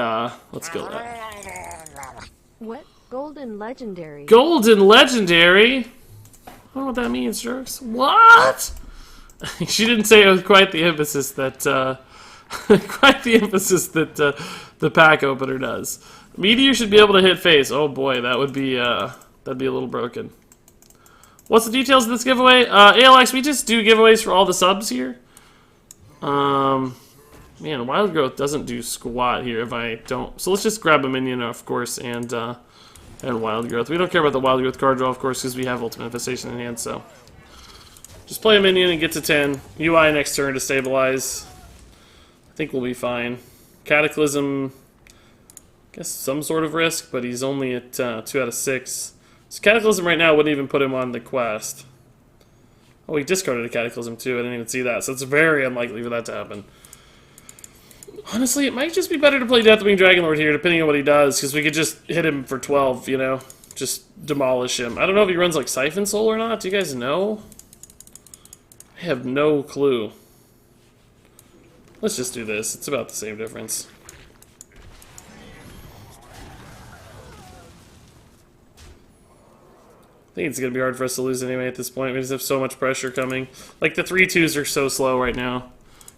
let's go that. What? Golden Legendary? Golden Legendary? I don't know what that means, jerks. What? She didn't say it with quite the emphasis that Quite the emphasis that the pack opener does. Meteor should be able to hit face. Oh boy, that would be that'd be a little broken. What's the details of this giveaway? ALX, we just do giveaways for all the subs here. Man, Wild Growth doesn't do squat here if I don't. So let's just grab a minion, of course, and Wild Growth. We don't care about the Wild Growth card draw, of course, because we have Ultimate Infestation in hand, so. Just play a minion and get to 10. UI next turn to stabilize. I think we'll be fine. Cataclysm, I guess some sort of risk, but he's only at 2 out of 6. So Cataclysm right now wouldn't even put him on the quest. Oh, he discarded a Cataclysm too. I didn't even see that. So it's very unlikely for that to happen. Honestly, it might just be better to play Deathwing Dragonlord here, depending on what he does, because we could just hit him for 12, you know? Just demolish him. I don't know if he runs like Siphon Soul or not. Do you guys know? I have no clue. Let's just do this. It's about the same difference. I think it's going to be hard for us to lose anyway at this point. We just have so much pressure coming. Like, the 3/2s are so slow right now,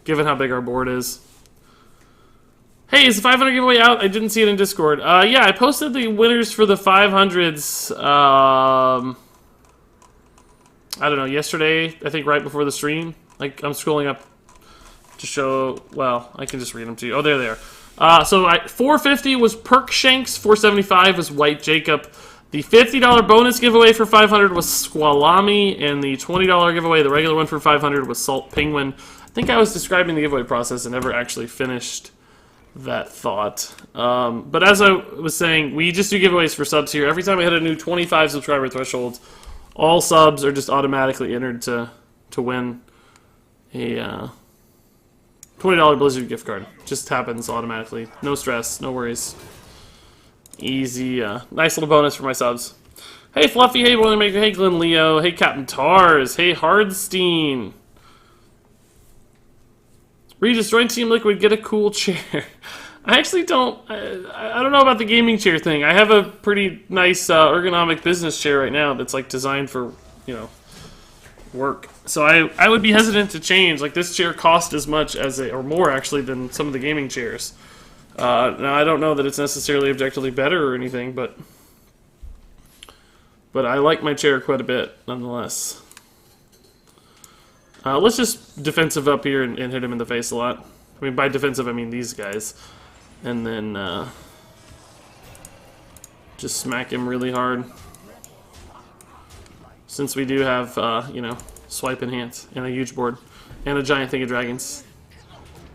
given how big our board is. Hey, is the 500 giveaway out? I didn't see it in Discord. Yeah, I posted the winners for the 500s, I don't know, yesterday, I think right before the stream. Like, I'm scrolling up to show, well, I can just read them to you. Oh, there they are. So 450 was Perk Shanks, 475 was White Jacob. The $50 bonus giveaway for 500 was Squalami, and the $20 giveaway, the regular one for 500, was Salt Penguin. I think I was describing the giveaway process and never actually finished that thought. But as I was saying, we just do giveaways for subs here. Every time we hit a new 25 subscriber threshold, all subs are just automatically entered to win a $20 Blizzard gift card. Just happens automatically. No stress, no worries. Easy, nice little bonus for my subs. Hey Fluffy, hey Boilermaker, hey Glenn Leo, hey Captain Tars, hey Hardstein. Regis, join Team Liquid, get a cool chair. I actually don't, I don't know about the gaming chair thing. I have a pretty nice ergonomic business chair right now that's like designed for, you know, work. So I would be hesitant to change. Like, this chair cost as much as or more actually than some of the gaming chairs. Now I don't know that it's necessarily objectively better or anything, but I like my chair quite a bit nonetheless. Let's just defensive up here and hit him in the face a lot. I mean, by defensive I mean these guys. And then just smack him really hard. Since we do have, you know, swipe in hand and a huge board and a giant thing of dragons.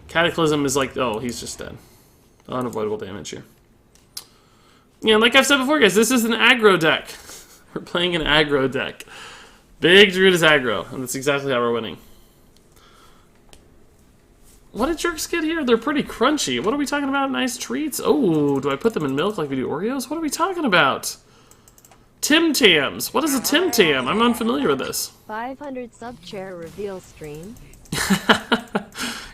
Cataclysm is like, oh, he's just dead. Unavoidable damage here. Yeah, like I've said before, guys, this is an aggro deck. We're playing an aggro deck. Big Druid is aggro, and that's exactly how we're winning. What did jerks get here? They're pretty crunchy. What are we talking about? Nice treats? Oh, do I put them in milk like we do Oreos? What are we talking about? Tim Tams. What is a Tim Tam? I'm unfamiliar with this. 500 sub chair reveal stream.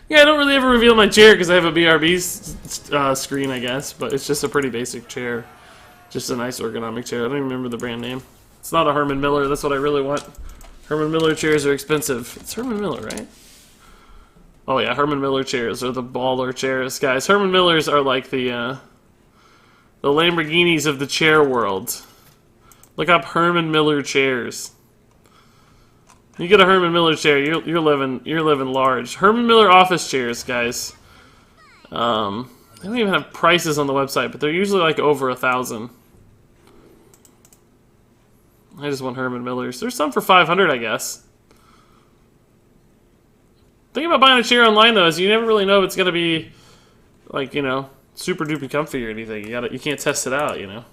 Yeah, I don't really ever reveal my chair because I have a BRB screen, I guess, but it's just a pretty basic chair. Just a nice ergonomic chair. I don't even remember the brand name. It's not a Herman Miller. That's what I really want. Herman Miller chairs are expensive. It's Herman Miller, right? Oh yeah, Herman Miller chairs are the baller chairs, guys. Herman Millers are like the Lamborghinis of the chair world. Look up Herman Miller chairs. You get a Herman Miller chair, you're living large. Herman Miller office chairs, guys. They don't even have prices on the website, but they're usually like over 1,000. I just want Herman Millers. There's some for 500, I guess. The thing about buying a chair online though is you never really know if it's gonna be like, you know, super duper comfy or anything. You can't test it out, you know.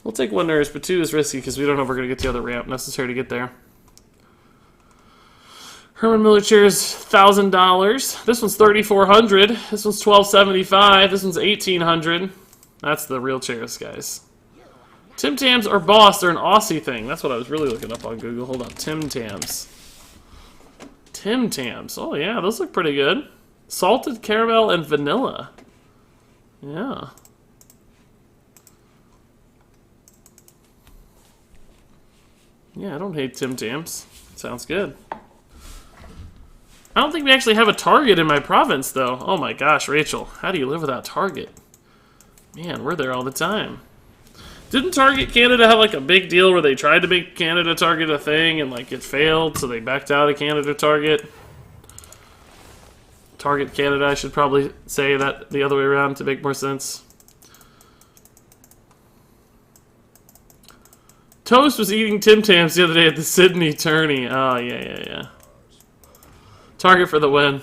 We'll take 1 nurse, but 2 is risky because we don't know if we're gonna get the other ramp necessary to get there. Herman Miller chair's $1,000. This one's $3,400. This one's $1,275. This one's $1,800. That's the real chairs, guys. Tim Tams are boss. They're an Aussie thing. That's what I was really looking up on Google. Hold on. Tim Tams. Tim Tams. Oh, yeah. Those look pretty good. Salted caramel and vanilla. Yeah. Yeah, I don't hate Tim Tams. Sounds good. I don't think we actually have a Target in my province, though. Oh my gosh, Rachel, how do you live without Target? Man, we're there all the time. Didn't Target Canada have like a big deal where they tried to make Canada Target a thing and like it failed, so they backed out of Canada Target? Target Canada, I should probably say that the other way around to make more sense. Toast was eating Tim Tams the other day at the Sydney tourney. Oh, yeah. Target for the win.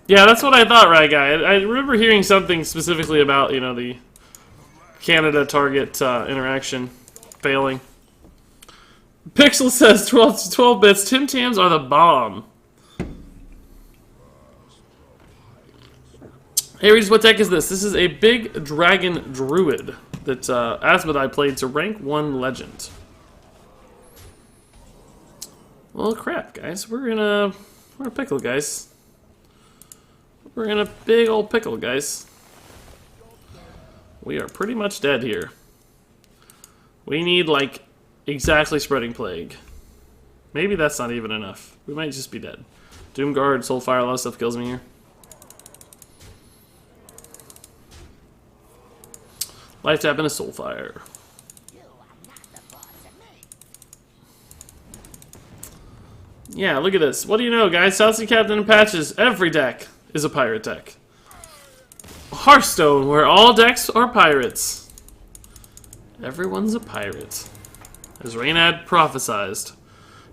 Yeah, that's what I thought, right, guy? I remember hearing something specifically about, you know, the Canada Target interaction failing. Pixel says 12 bits. Tim Tams are the bomb. Hey, Regis, what deck is this? This is a big dragon druid that Asmodai played to rank 1 legend. Well, crap, guys. We're in a pickle, guys. We're in a big old pickle, guys. We are pretty much dead here. We need, like, exactly Spreading Plague. Maybe that's not even enough. We might just be dead. Doomguard, Soulfire, a lot of stuff kills me here. Life Tap and a Soulfire. Yeah, look at this. What do you know, guys? South Sea Captain and Patches. Every deck is a pirate deck. Hearthstone, where all decks are pirates. Everyone's a pirate. As Raynad prophesized.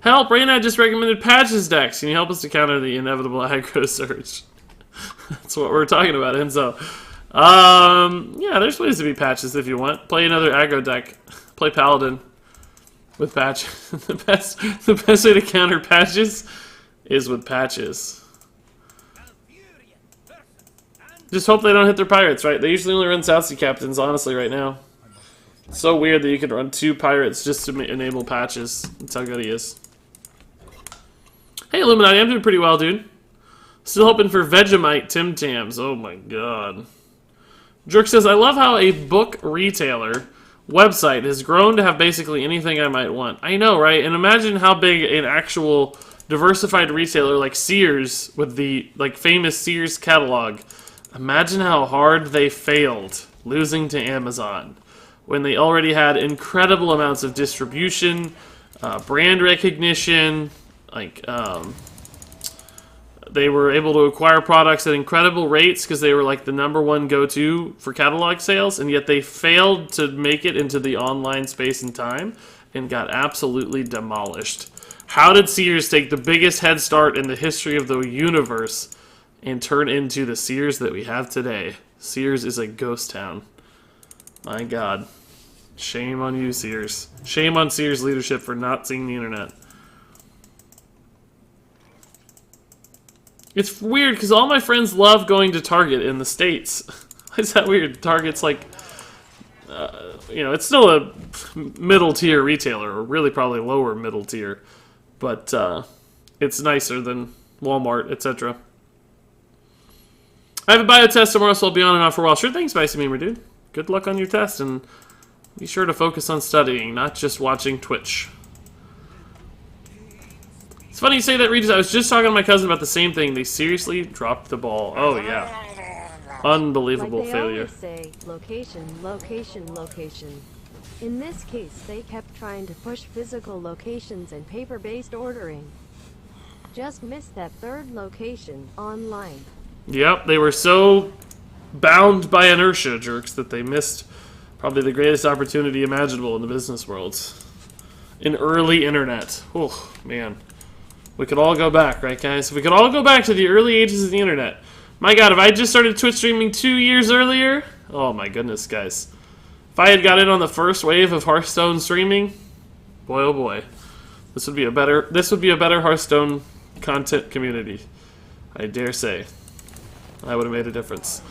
Help! Raynad just recommended Patches decks. Can you help us to counter the inevitable aggro surge? That's what we're talking about, Enzo. Yeah, there's ways to be Patches if you want. Play another aggro deck. Play Paladin with Patches. the best way to counter Patches is with Patches. Just hope they don't hit their pirates, right? They usually only run South Sea Captains, honestly, right now. It's so weird that you could run 2 pirates just to enable Patches. That's how good he is. Hey, Illuminati, I'm doing pretty well, dude. Still hoping for Vegemite Tim Tams. Oh my god. Jerk says, I love how a book retailer website has grown to have basically anything I might want. I know, right? And imagine how big an actual diversified retailer like Sears, with the like famous Sears catalog, imagine how hard they failed losing to Amazon when they already had incredible amounts of distribution, brand recognition, like they were able to acquire products at incredible rates because they were like the #1 go-to for catalog sales, and yet they failed to make it into the online space in time and got absolutely demolished. How did Sears take the biggest head start in the history of the universe and turn into the Sears that we have today? Sears is a ghost town. My god. Shame on you, Sears. Shame on Sears leadership for not seeing the internet. It's weird because all my friends love going to Target in the States. Why is that weird? Target's like, you know, it's still a middle tier retailer, or really probably lower middle tier, but it's nicer than Walmart, etc. I have a bio test tomorrow, so I'll be on and off for a while. Sure thing, Spicy Memer, dude. Good luck on your test, and be sure to focus on studying, not just watching Twitch. It's funny you say that, Regis. I was just talking to my cousin about the same thing. They seriously dropped the ball. Oh, yeah. Unbelievable like they failure. Always say, location, location, location. In this case, they kept trying to push physical locations and paper-based ordering. Just missed that 3rd location, online. Yep, they were so bound by inertia, jerks, that they missed probably the greatest opportunity imaginable in the business world. In early internet. Oh, man. We could all go back, right, guys? If we could all go back to the early ages of the internet. My god, if I just started Twitch streaming 2 years earlier, oh my goodness, guys. If I had got in on the first wave of Hearthstone streaming, boy oh boy. This would be a better Hearthstone content community. I dare say. I would have made a difference.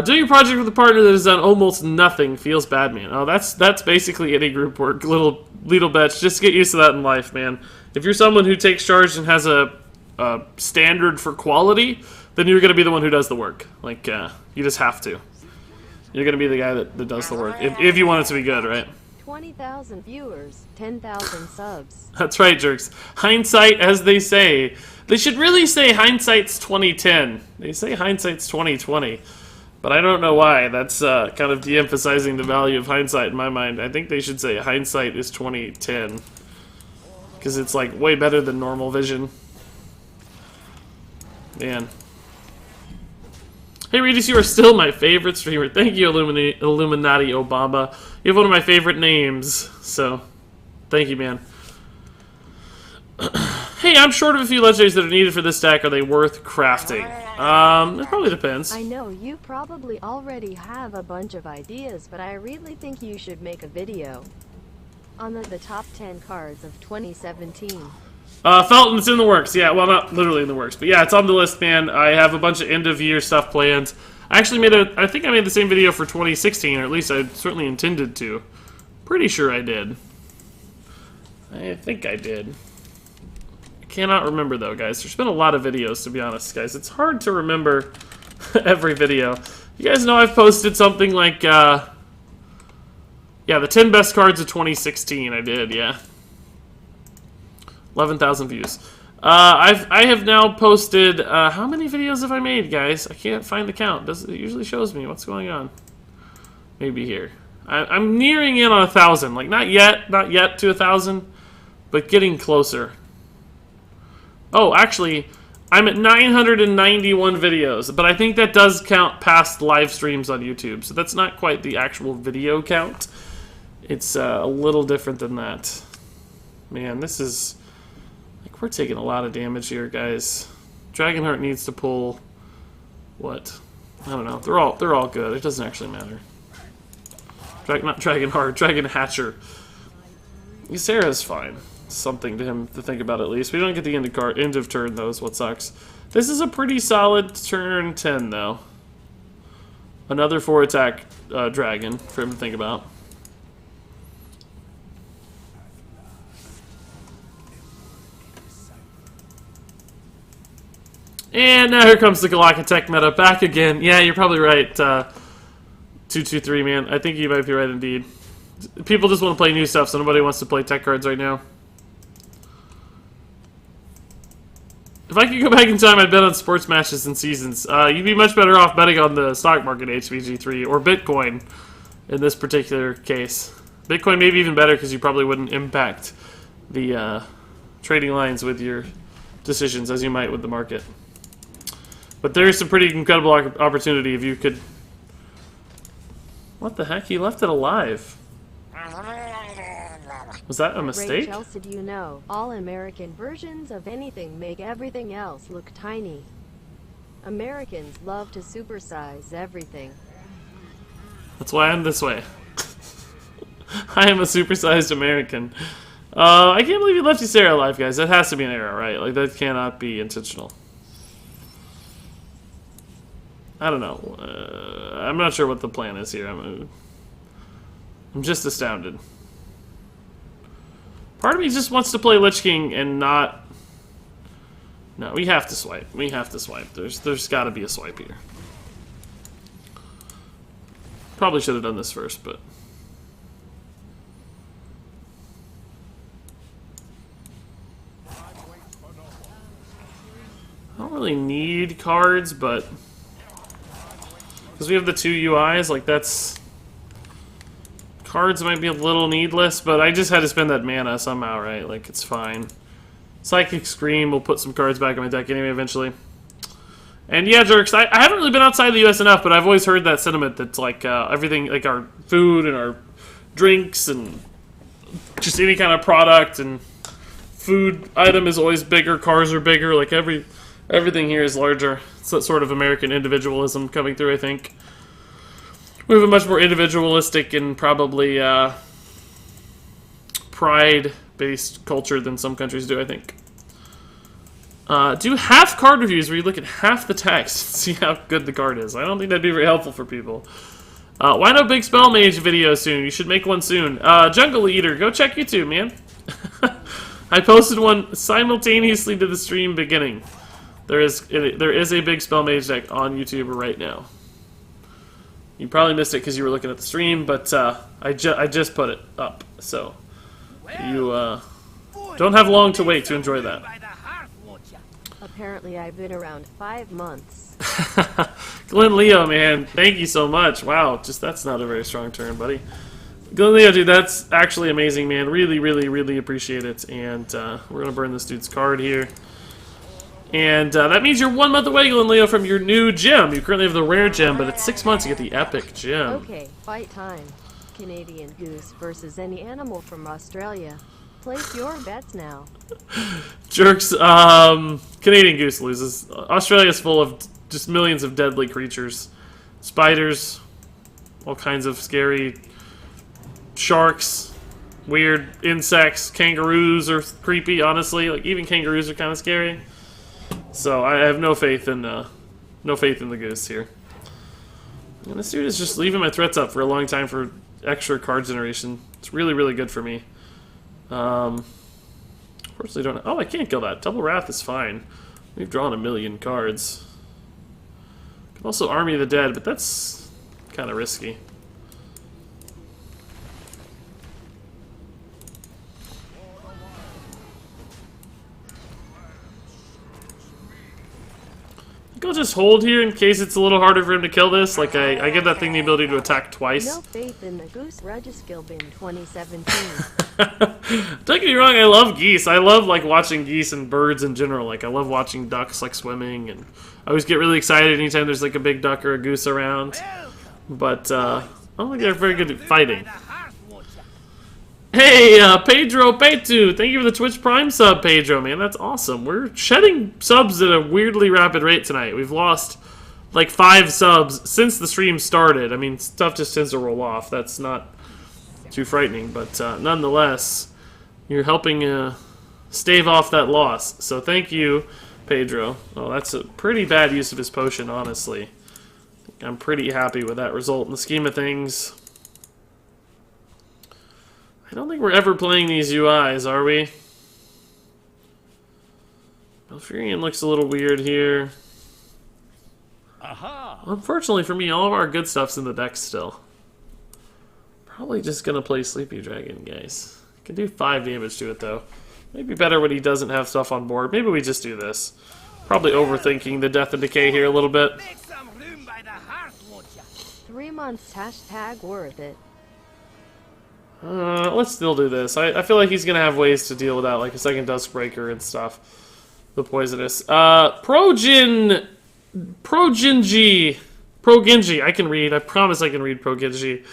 Doing a project with a partner that has done almost nothing feels bad, man. Oh, that's basically any group work. Little bets. Just get used to that in life, man. If you're someone who takes charge and has a standard for quality, then you're going to be the one who does the work. Like, you just have to. You're going to be the guy that does the work. If you want it to be good, right? 20,000 viewers, 10,000 subs. That's right, jerks. Hindsight, as they say. They should really say hindsight's 2010. They say hindsight's 2020. But I don't know why. That's kind of de-emphasizing the value of hindsight in my mind. I think they should say hindsight is 2010. Because it's like way better than normal vision. Man. Hey Regis, you are still my favorite streamer. Thank you, Illuminati Obama. You have one of my favorite names. So, thank you, man. Hey, I'm short of a few legendaries that are needed for this deck. Are they worth crafting? It probably depends. I know you probably already have a bunch of ideas, but I really think you should make a video on the top 10 cards of 2017. Felton, it's in the works. Yeah, well, not literally in the works, but yeah, it's on the list, man. I have a bunch of end-of-year stuff planned. I actually I think I made the same video for 2016, or at least I certainly intended to. Pretty sure I did. I think I did. Cannot remember though, guys. There's been a lot of videos, to be honest, guys. It's hard to remember every video. You guys know I've posted something like, yeah, the 10 best cards of 2016. I did, yeah. 11,000 views. I have now posted, how many videos have I made, guys? I can't find the count. It usually shows me what's going on. Maybe here. I'm nearing in on 1,000. Like, not yet to 1,000, but getting closer. Oh, actually, I'm at 991 videos, but I think that does count past live streams on YouTube, so that's not quite the actual video count. It's a little different than that. Man, this is... like, we're taking a lot of damage here, guys. Dragonheart needs to pull... what? I don't know. They're all good. It doesn't actually matter. Not Dragonheart, Dragon Hatcher. Ysera's fine. Something to him to think about at least. We don't get the end of turn though, is what sucks. This is a pretty solid turn 10 though. Another 4 attack dragon for him to think about. And now here comes the Galactech meta back again. Yeah, you're probably right. 223, man. I think you might be right indeed. People just want to play new stuff, so nobody wants to play tech cards right now. If I could go back in time, I'd bet on sports matches and seasons. You'd be much better off betting on the stock market, HVG3, or Bitcoin in this particular case. Bitcoin may be even better because you probably wouldn't impact the trading lines with your decisions as you might with the market. But there's some pretty incredible opportunity if you could... What the heck? He left it alive. Was that a mistake? Rachel, did you know all American versions of anything make everything else look tiny? Americans love to supersize everything. That's why I'm this way. I am a supersized American. I can't believe you left Ysera alive, guys. That has to be an error, right? Like, that cannot be intentional. I don't know. I'm not sure what the plan is here. I'm just astounded. Part of me just wants to play Lich King and not... No, we have to swipe. We have to swipe. There's got to be a swipe here. Probably should have done this first, but... I don't really need cards, but... because we have the 2 UIs, like that's... Cards might be a little needless, but I just had to spend that mana somehow, right? Like, it's fine. Psychic Scream will put some cards back in my deck anyway eventually. And yeah, jerks, I haven't really been outside the US enough, but I've always heard that sentiment that's like everything, like our food and our drinks and just any kind of product and food item is always bigger, cars are bigger, like everything here is larger. It's that sort of American individualism coming through, I think. We have a much more individualistic and probably pride-based culture than some countries do, I think. Do half card reviews where you look at half the text and see how good the card is. I don't think that'd be very helpful for people. Why no big spell mage video soon? You should make one soon. Jungle Eater, go check YouTube, man. I posted one simultaneously to the stream beginning. There is a big spell mage deck on YouTube right now. You probably missed it because you were looking at the stream, but I just put it up, so you don't have long to wait to enjoy that. Apparently I've been around 5 months. Glenn Leo, man, thank you so much. Wow, just that's not a very strong turn, buddy. Glenn Leo, dude, that's actually amazing, man. Really, really, really appreciate it. And we're gonna burn this dude's card here. And that means you're 1 month away, Glenn Leo, from your new gem. You currently have the rare gem, but it's 6 months to get the epic gem. Okay, fight time. Canadian goose versus any animal from Australia. Place your bets now. Jerks, Canadian goose loses. Australia's full of just millions of deadly creatures. Spiders, all kinds of scary sharks, weird insects, kangaroos are creepy, honestly. Like, even kangaroos are kind of scary. So I have no faith in the goose here. And this dude is just leaving my threats up for a long time for extra card generation. It's really, really good for me. Unfortunately, don't. Oh, I can't kill that. Double Wrath is fine. We've drawn 1,000,000 cards. Could also Army of the Dead, but that's kind of risky. I think I'll just hold here in case it's a little harder for him to kill this. Like, I give that thing the ability to attack twice. No faith in the Goose Regiskilbin 2017. Don't get me wrong, I love geese. I love, like, watching geese and birds in general. Like, I love watching ducks, like, swimming, and I always get really excited anytime there's, like, a big duck or a goose around. But, I don't think they're very good at fighting. Hey, Pedro Petu, thank you for the Twitch Prime sub, Pedro, man. That's awesome. We're shedding subs at a weirdly rapid rate tonight. We've lost, like, 5 subs since the stream started. I mean, stuff just tends to roll off. That's not too frightening, but nonetheless, you're helping stave off that loss. So thank you, Pedro. Oh, that's a pretty bad use of his potion, honestly. I'm pretty happy with that result in the scheme of things. I don't think we're ever playing these UIs, are we? Belfurian looks a little weird here. Aha! Unfortunately for me, all of our good stuff's in the deck still. Probably just gonna play Sleepy Dragon, guys. Can do 5 damage to it, though. Maybe better when he doesn't have stuff on board. Maybe we just do this. Probably overthinking the Death and Decay here a little bit. 3 months, hashtag worth it. Let's still do this. I feel like he's gonna have ways to deal with that, like a second Duskbreaker and stuff. The poisonous. Progenji. I can read. I promise I can read Progenji.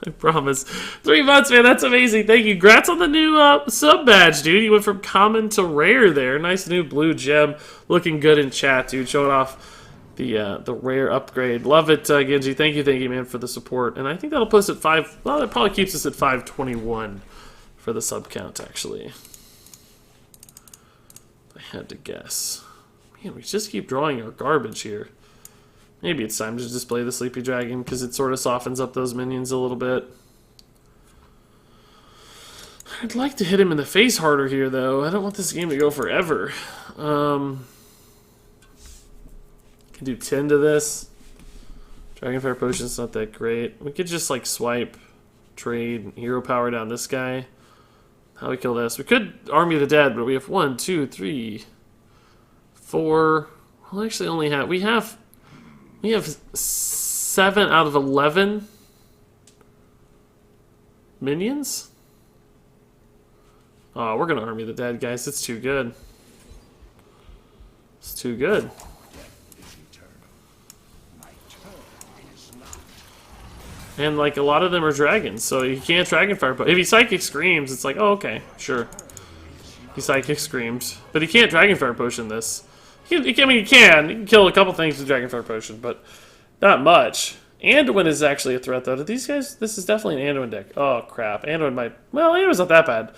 I promise. 3 months, man. That's amazing. Thank you. Congrats on the new sub badge, dude. You went from common to rare there. Nice new blue gem. Looking good in chat, dude. Showing off the rare upgrade. Love it, Genji. Thank you, man, for the support. And I think that'll put us at 5. Well, that probably keeps us at 521 for the sub count, actually. If I had to guess. Man, we just keep drawing our garbage here. Maybe it's time to display the Sleepy Dragon because it sort of softens up those minions a little bit. I'd like to hit him in the face harder here, though. I don't want this game to go forever. Can do 10 to this. Dragonfire Potion's not that great. We could just, like, swipe, trade, hero power down this guy. How do we kill this? We could Army of the Dead, but we have 1, 2, 3, 4. We'll actually only have... We have 7 out of 11 minions? Oh, we're gonna Army the Dead, guys. It's too good. It's too good. And, like, a lot of them are dragons, so you can't Dragonfire. But if he Psychic Screams, it's like, oh, okay, sure. He Psychic Screams. But he can't Dragonfire Potion this. I mean, he can. He can kill a couple things with Dragonfire Potion, but not much. Anduin is actually a threat, though. To these guys, this is definitely an Anduin deck. Oh, crap. Anduin might... Well, Anduin's not that bad.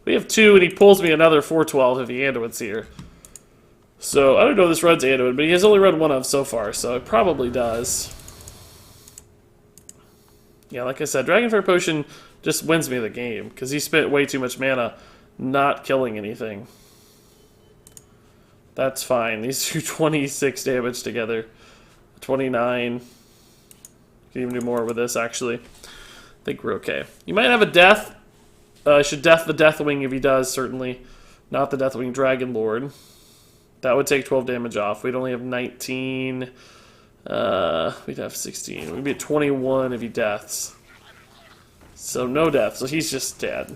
We have 2, and he pulls me another 412 if the Anduin's here. So, I don't know if this runs Anduin, but he has only run 1 of so far, so it probably does. Yeah, like I said, Dragonfire Potion just wins me the game, because he spent way too much mana not killing anything. That's fine. These do 26 damage together. 29. Can even do more with this, actually. I think we're okay. You might have a death. I should death the Deathwing if he does, certainly. Not the Deathwing Dragon Lord. That would take 12 damage off. We'd only have 19. We'd have 16. We'd be at 21 if he deaths. So no death. So he's just dead.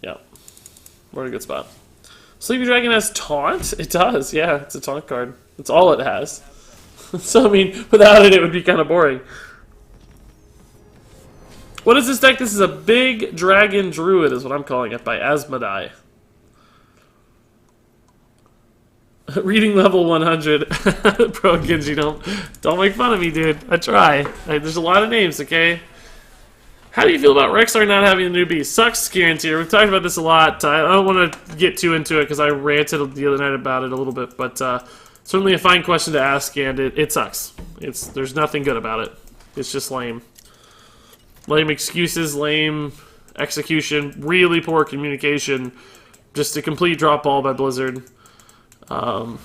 Yeah. We're in a good spot. Sleepy Dragon has taunt? It does, yeah. It's a taunt card. That's all it has. So, I mean, without it, it would be kind of boring. What is this deck? This is a big dragon druid, is what I'm calling it, by Asmodai. Reading level 100. Pro Genji, don't make fun of me, dude. I try. There's a lot of names, okay? How do you feel about Rexar not having a new beast? Sucks, Guaranteer. We've talked about this a lot. I don't want to get too into it because I ranted the other night about it a little bit, but certainly a fine question to ask, and it sucks. There's nothing good about it. It's just lame. Lame excuses, lame execution, really poor communication. Just a complete drop ball by Blizzard. I'm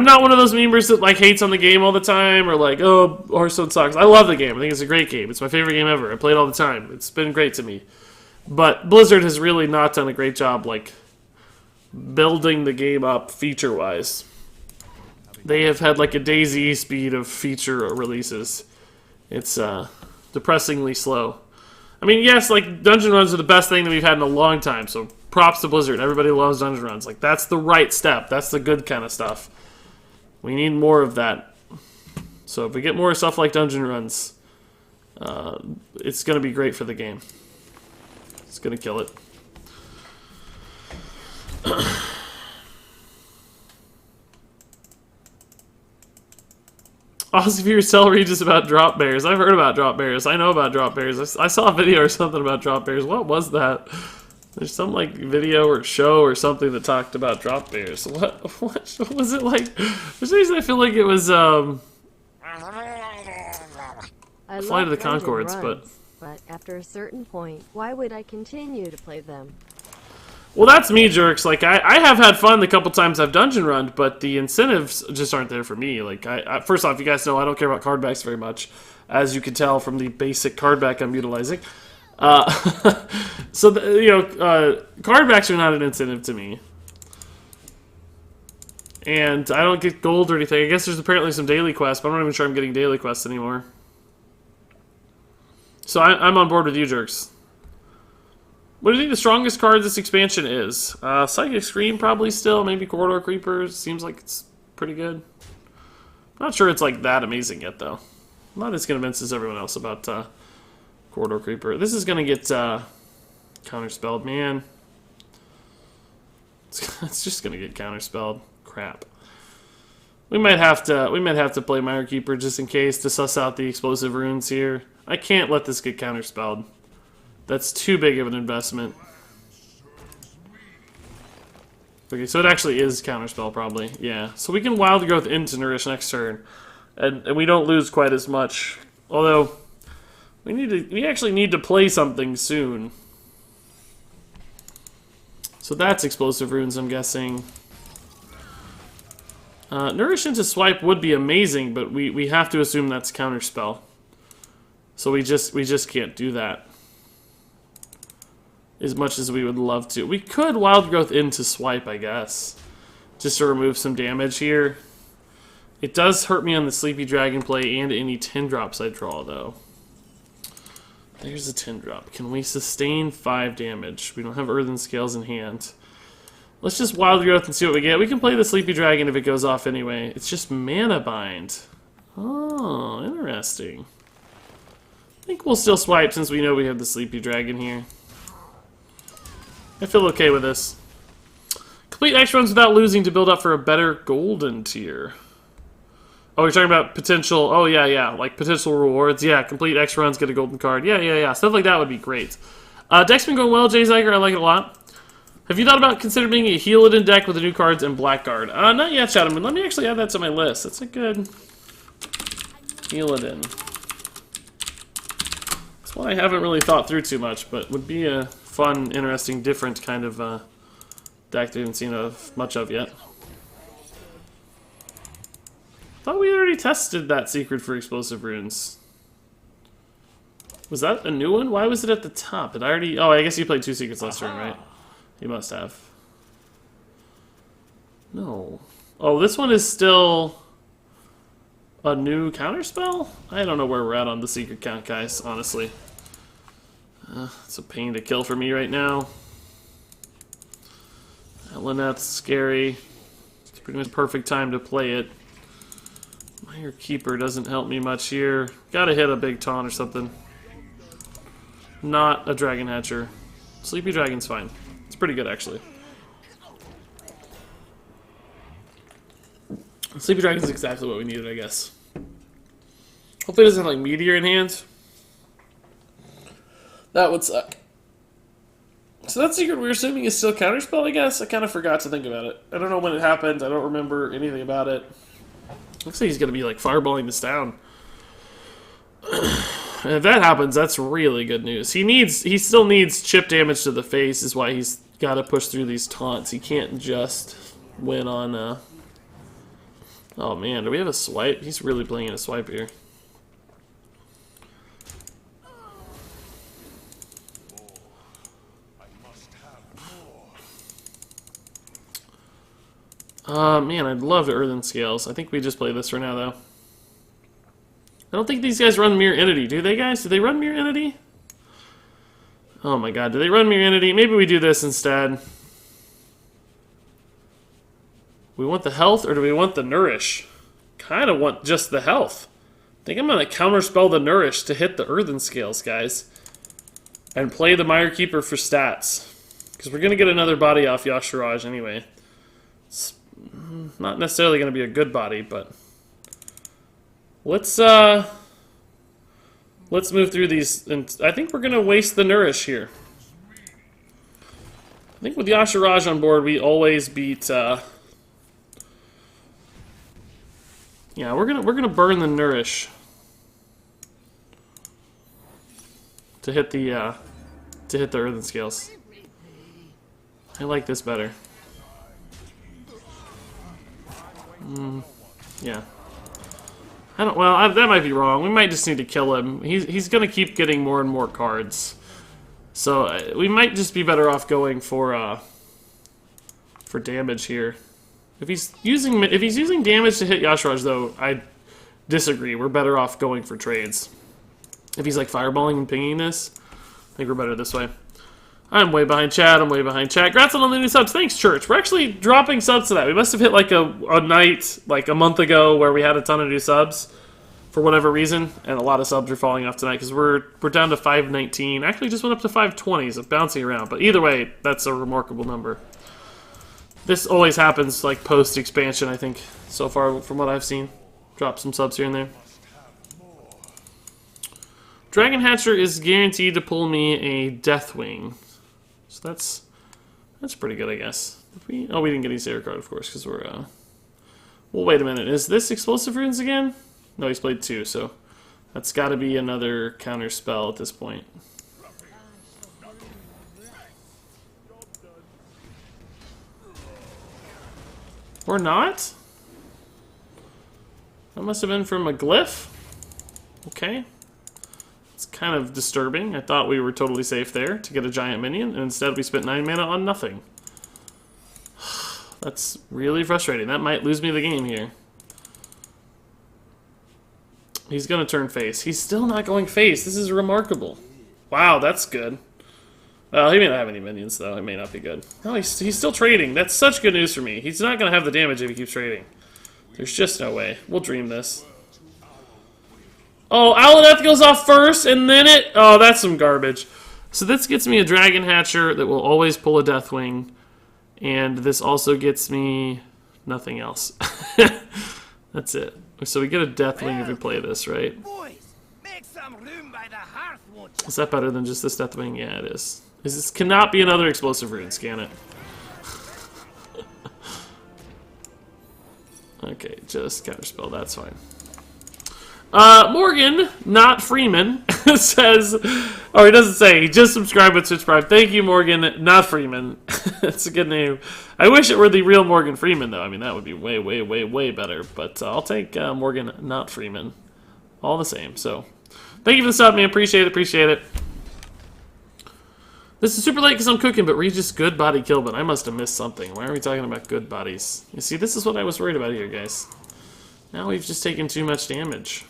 not one of those memers that like hates on the game all the time or like, oh, Hearthstone sucks. I love the game. I think it's a great game. It's my favorite game ever. I play it all the time. It's been great to me. But Blizzard has really not done a great job like building the game up feature-wise. They have had like a DayZ speed of feature releases. It's depressingly slow. I mean, yes, like dungeon runs are the best thing that we've had in a long time. So props to Blizzard. Everybody loves dungeon runs. Like that's the right step. That's the good kind of stuff. We need more of that. So if we get more stuff like dungeon runs, it's going to be great for the game. It's going to kill it. Aussie viewers tell Regis about drop bears. I've heard about drop bears. I know about drop bears. I saw a video or something about drop bears. What was that? There's some like video or show or something that talked about drop bears. What was it like? For some reason I feel like it was Flight of the Conchords, but after a certain point, why would I continue to play them? Well, that's me, jerks. Like I have had fun the couple times I've dungeon run, but the incentives just aren't there for me. Like first off, you guys know I don't care about card backs very much, as you can tell from the basic card back I'm utilizing. So, card backs are not an incentive to me. And I don't get gold or anything. I guess there's apparently some daily quests, but I'm not even sure I'm getting daily quests anymore. So I'm on board with you, jerks. What do you think the strongest card this expansion is? Psychic Scream probably still. Maybe Corridor Creepers. Seems like it's pretty good. I'm not sure it's like that amazing yet, though. I'm not as convinced as everyone else about Corridor Creeper. This is gonna get counterspelled, man. It's just gonna get counterspelled. Crap. We might have to play Mire Keeper just in case to suss out the explosive runes here. I can't let this get counterspelled. That's too big of an investment. Okay, so it actually is counterspell probably. Yeah. So we can Wild Growth into Nourish next turn. And we don't lose quite as much. Although we actually need to play something soon. So that's explosive runes, I'm guessing. Nourish into Swipe would be amazing, but we have to assume that's counterspell. So we just can't do that. As much as we would love to. We could Wild Growth into Swipe, I guess. Just to remove some damage here. It does hurt me on the Sleepy Dragon play and any 10 drops I draw, though. There's a 10 drop. Can we sustain 5 damage? We don't have Earthen Scales in hand. Let's just Wild Growth and see what we get. We can play the Sleepy Dragon if it goes off anyway. It's just Mana Bind. Oh, interesting. I think we'll still swipe since we know we have the Sleepy Dragon here. I feel okay with this. Complete X runs without losing to build up for a better golden tier. Oh, you're talking about potential... Oh, yeah. Like, potential rewards. Yeah, complete X runs, get a golden card. Yeah. Stuff like that would be great. Deck's been going well, Jay Zeiger. I like it a lot. Have you thought about considering a Heal-It-In deck with the new cards and Blackguard? Not yet, Shadowman. Let me actually add that to my list. That's a good... Heal-It-In. That's one I haven't really thought through too much, but would be a fun, interesting, different kind of deck that I haven't seen much of yet. Thought we already tested that secret for explosive runes. Was that a new one? Why was it at the top? Did I already... Oh, I guess you played 2 secrets last turn, right? You must have. No. Oh, this one is still a new counterspell? I don't know where we're at on the secret count, guys, honestly. It's a pain to kill for me right now. Lynette's scary. It's pretty much perfect time to play it. Mire Keeper doesn't help me much here. Gotta hit a big taunt or something. Not a Dragon Hatcher. Sleepy Dragon's fine. It's pretty good, actually. Sleepy Dragon's exactly what we needed, I guess. Hopefully it doesn't have, like, Meteor in hand. That would suck. So that secret we're assuming is still counterspell, I guess? I kind of forgot to think about it. I don't know when it happened. I don't remember anything about it. Looks like he's going to be, like, fireballing this down. And if that happens, that's really good news. He still needs chip damage to the face, is why he's got to push through these taunts. He can't just win on, Oh man, do we have a swipe? He's really playing in a swipe here. Man, I'd love Earthen Scales. I think we just play this for now, though. I don't think these guys run Mirror Entity, do they, guys? Do they run Mirror Entity? Oh my god, do they run Mirror Entity? Maybe we do this instead. We want the health, or do we want the nourish? Kind of want just the health. I think I'm going to counterspell the nourish to hit the Earthen Scales, guys. And play the Mire Keeper for stats. Because we're going to get another body off Yashiraj anyway. It's not necessarily going to be a good body, but... Let's move through these, and I think we're going to waste the nourish here. I think with Yashiraj on board, we always beat, yeah, we're gonna burn the nourish to hit the Earthen Scales. I like this better. Yeah. Well, that might be wrong. We might just need to kill him. He's gonna keep getting more and more cards, so we might just be better off going for damage here. If he's using damage to hit Yashiraj, though, I disagree. We're better off going for trades. If he's like fireballing and pinging this, I think we're better this way. I'm way behind chat. I'm way behind chat. Congrats on all the new subs. Thanks, Church. We're actually dropping subs to that. We must have hit like a night, like a month ago, where we had a ton of new subs for whatever reason, and a lot of subs are falling off tonight because we're down to 519. Actually, just went up to 520, so bouncing around. But either way, that's a remarkable number. This always happens like post expansion, I think, so far from what I've seen. Drop some subs here and there. Dragon Hatcher is guaranteed to pull me a Deathwing. So that's pretty good, I guess. We didn't get any Zero card, of course, because we're well, wait a minute. Is this Explosive Runes again? No, he's played 2, so that's got to be another counter spell at this point. Or not? That must have been from a glyph. Okay. It's kind of disturbing. I thought we were totally safe there to get a giant minion, and instead we spent 9 mana on nothing. That's really frustrating. That might lose me the game here. He's going to turn face. He's still not going face. This is remarkable. Wow, that's good. Well, he may not have any minions, though. It may not be good. No, he's still trading. That's such good news for me. He's not going to have the damage if he keeps trading. There's just no way. We'll dream this. Oh, Alaneth goes off first, and then it... Oh, that's some garbage. So this gets me a Dragon Hatcher that will always pull a Deathwing. And this also gets me nothing else. That's it. So we get a Deathwing if we play this, right? Boys, make some room by the hearth, won't you? Is that better than just this Deathwing? Yeah, it is. This cannot be another Explosive Rune. Scan it. Okay, just counterspell. That's fine. Morgan, not Freeman, says, or he doesn't say, he just subscribed with Twitch Prime. Thank you, Morgan, not Freeman. That's a good name. I wish it were the real Morgan Freeman, though. I mean, that would be way, way, way, way better. But I'll take Morgan, not Freeman. All the same. So, thank you for the sub, man. Appreciate it, appreciate it. This is super late because I'm cooking, but Regis good body kill, but I must have missed something. Why are we talking about good bodies? You see, this is what I was worried about here, guys. Now we've just taken too much damage.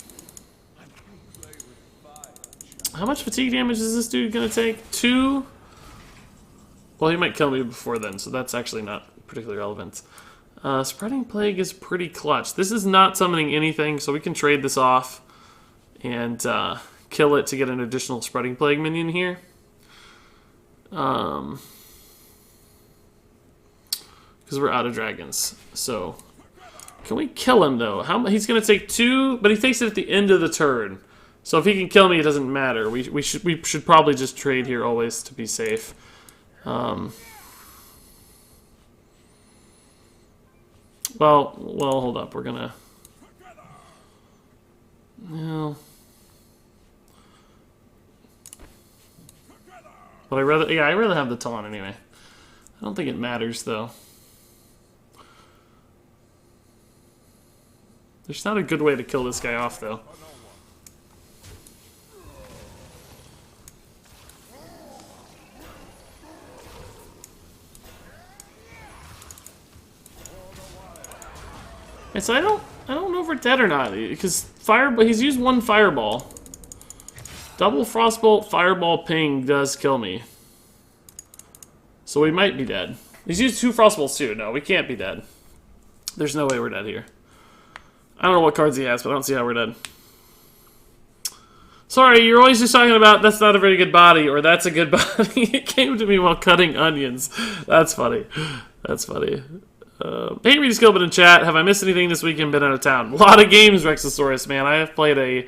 How much fatigue damage is this dude gonna take? 2? Well, he might kill me before then, so that's actually not particularly relevant. Spreading Plague is pretty clutch. This is not summoning anything, so we can trade this off and kill it to get an additional Spreading Plague minion here. Because we're out of dragons. So, can we kill him, though? He's gonna take 2, but he takes it at the end of the turn. So if he can kill me, it doesn't matter. We should probably just trade here always to be safe. Well, hold up. We're gonna. No. But I'd rather have the taunt anyway. I don't think it matters though. There's not a good way to kill this guy off though. And so I don't know if we're dead or not, because he's used 1 fireball. Double frostbolt fireball ping does kill me. So we might be dead. He's used 2 frostbolts too. No, we can't be dead. There's no way we're dead here. I don't know what cards he has, but I don't see how we're dead. Sorry, you're always just talking about that's not a very good body, or that's a good body. It came to me while cutting onions. That's funny. That's funny. Hey, Regis Gilbert in chat. Have I missed anything this weekend? Been out of town. A lot of games, Rexosaurus, man. I have played a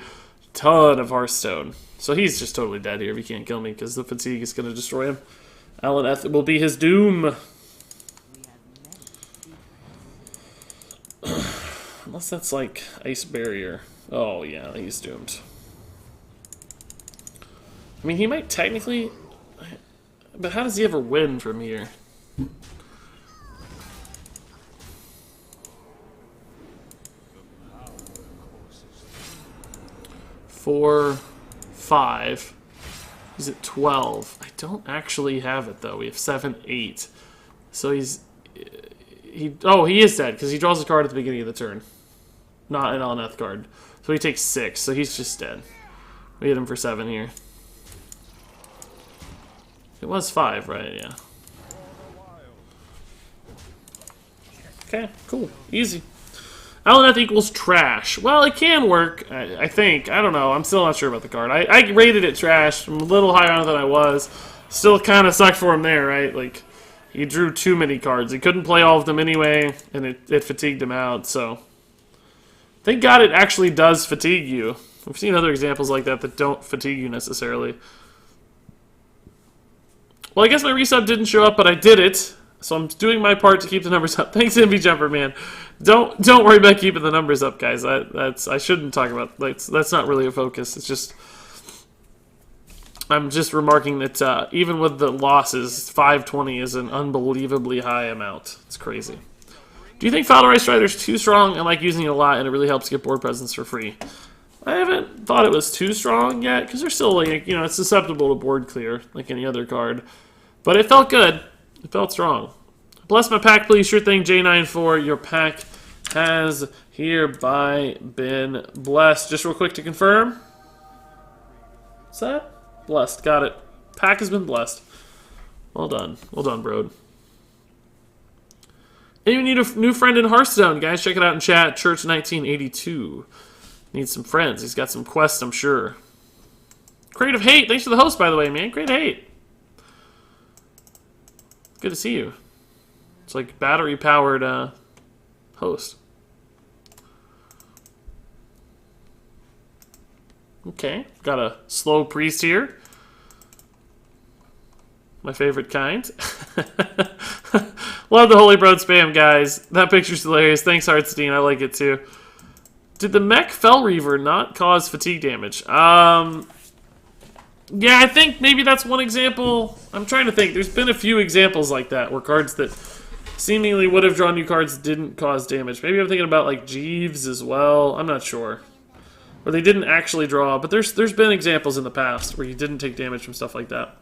ton of Hearthstone. So he's just totally dead here if he can't kill me, because the fatigue is going to destroy him. Alaneth will be his doom. Unless that's like Ice Barrier. Oh, yeah, he's doomed. I mean, he might technically... But how does he ever win from here? 4, 5. He's at 12. I don't actually have it though. We have 7, 8. So he is dead because he draws a card at the beginning of the turn, not an Elneth card. So he takes 6. So he's just dead. We hit him for 7 here. It was 5, right? Yeah. Okay, cool, easy. Alaneth equals trash. Well, it can work, I think. I don't know. I'm still not sure about the card. I rated it trash. I'm a little higher on it than I was. Still kind of sucked for him there, right? Like, he drew too many cards. He couldn't play all of them anyway, and it fatigued him out, so... Thank God it actually does fatigue you. We've seen other examples like that that don't fatigue you necessarily. Well, I guess my resub didn't show up, but I did it. So I'm doing my part to keep the numbers up. Thanks, MV Jumper, man. Don't worry about keeping the numbers up, guys. I shouldn't talk about that's not really a focus. It's just I'm just remarking that even with the losses, 520 is an unbelievably high amount. It's crazy. Do you think Faldorei Strider is too strong? I like using it a lot, and it really helps get board presence for free. I haven't thought it was too strong yet, because they're still like it's susceptible to board clear like any other card. But it felt good. It felt strong. Bless my pack, please. Sure thing, J94. Your pack has hereby been blessed. Just real quick to confirm. What's that? Blessed. Got it. Pack has been blessed. Well done. Well done, bro. Anyone need a new friend in Hearthstone? Guys, check it out in chat. Church1982. Needs some friends. He's got some quests, I'm sure. Creative Hate. Thanks for the host, by the way, man. Creative Hate. Good to see you. It's like battery-powered host. Okay, got a slow priest here. My favorite kind. Love the Holy Broad spam, guys. That picture's hilarious. Thanks, Hearthstein. I like it too. Did the Mech Fell Reaver not cause fatigue damage? Yeah, I think maybe that's one example. I'm trying to think. There's been a few examples like that where cards that seemingly would have drawn you cards didn't cause damage. Maybe I'm thinking about like Jeeves as well. I'm not sure. Or they didn't actually draw, but there's been examples in the past where you didn't take damage from stuff like that.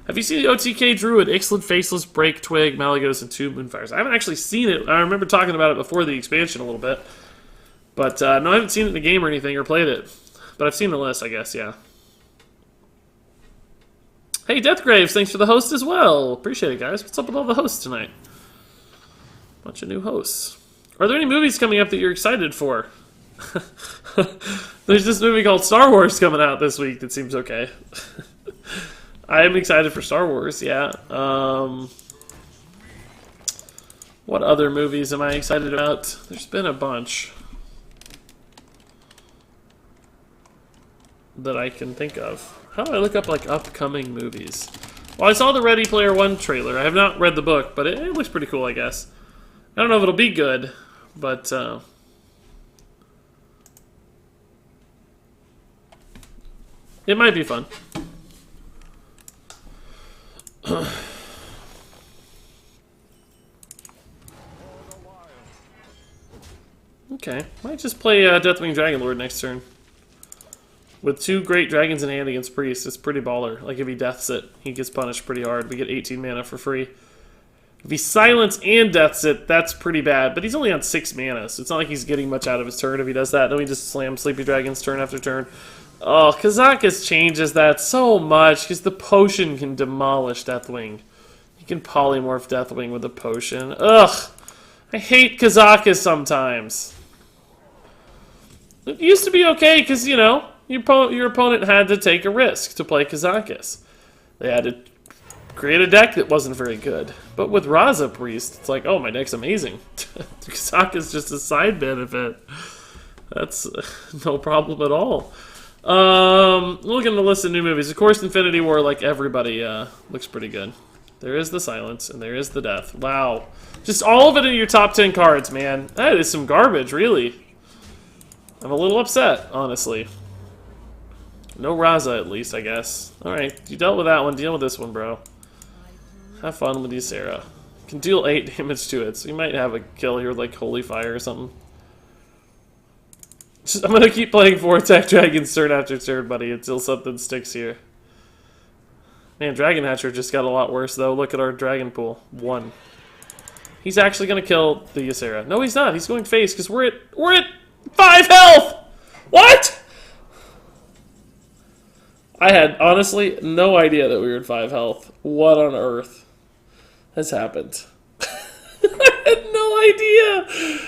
Have you seen the OTK Druid? Ixalan, Faceless, Break, Twig, Malagos, and 2 Moonfires. I haven't actually seen it. I remember talking about it before the expansion a little bit. But no, I haven't seen it in the game or anything or played it. But I've seen the list, I guess, yeah. Hey, Deathgraves, thanks for the host as well. Appreciate it, guys. What's up with all the hosts tonight? Bunch of new hosts. Are there any movies coming up that you're excited for? There's this movie called Star Wars coming out this week that seems okay. I am excited for Star Wars, yeah. What other movies am I excited about? There's been a bunch that I can think of. How do I look up, like, upcoming movies? Well, I saw the Ready Player One trailer. I have not read the book, but it looks pretty cool, I guess. I don't know if it'll be good, but, it might be fun. Okay, might just play Deathwing Dragonlord next turn. With 2 great dragons in hand against Priest, it's pretty baller. Like, if he deaths it, he gets punished pretty hard. We get 18 mana for free. If he silence and deaths it, that's pretty bad. But he's only on 6 mana, so it's not like he's getting much out of his turn if he does that. Then we just slam Sleepy Dragons turn after turn. Oh, Kazakus changes that so much, because the potion can demolish Deathwing. You can polymorph Deathwing with a potion. Ugh! I hate Kazakus sometimes. It used to be okay, because, you know, your opponent had to take a risk to play Kazakus. They had to create a deck that wasn't very good. But with Raza Priest, it's like, oh, my deck's amazing. Kazakus is just a side benefit. That's no problem at all. Looking at the list of new movies. Of course, Infinity War, like everybody, looks pretty good. There is the silence, and there is the death. Wow. Just all of it in your top 10 cards, man. That is some garbage, really. I'm a little upset, honestly. No Raza, at least, I guess. Alright, you dealt with that one. Deal with this one, bro. Have fun with Ysera. Can deal 8 damage to it, so you might have a kill here with, like, Holy Fire or something. I'm gonna keep playing 4-attack dragons turn after turn, buddy, until something sticks here. Man, Dragon Hatcher just got a lot worse, though. Look at our dragon pool. 1. He's actually gonna kill the Ysera. No, he's not. He's going face, because we're at 5 health! What?! I had, honestly, no idea that we were at 5 health. What on earth has happened? I had no idea!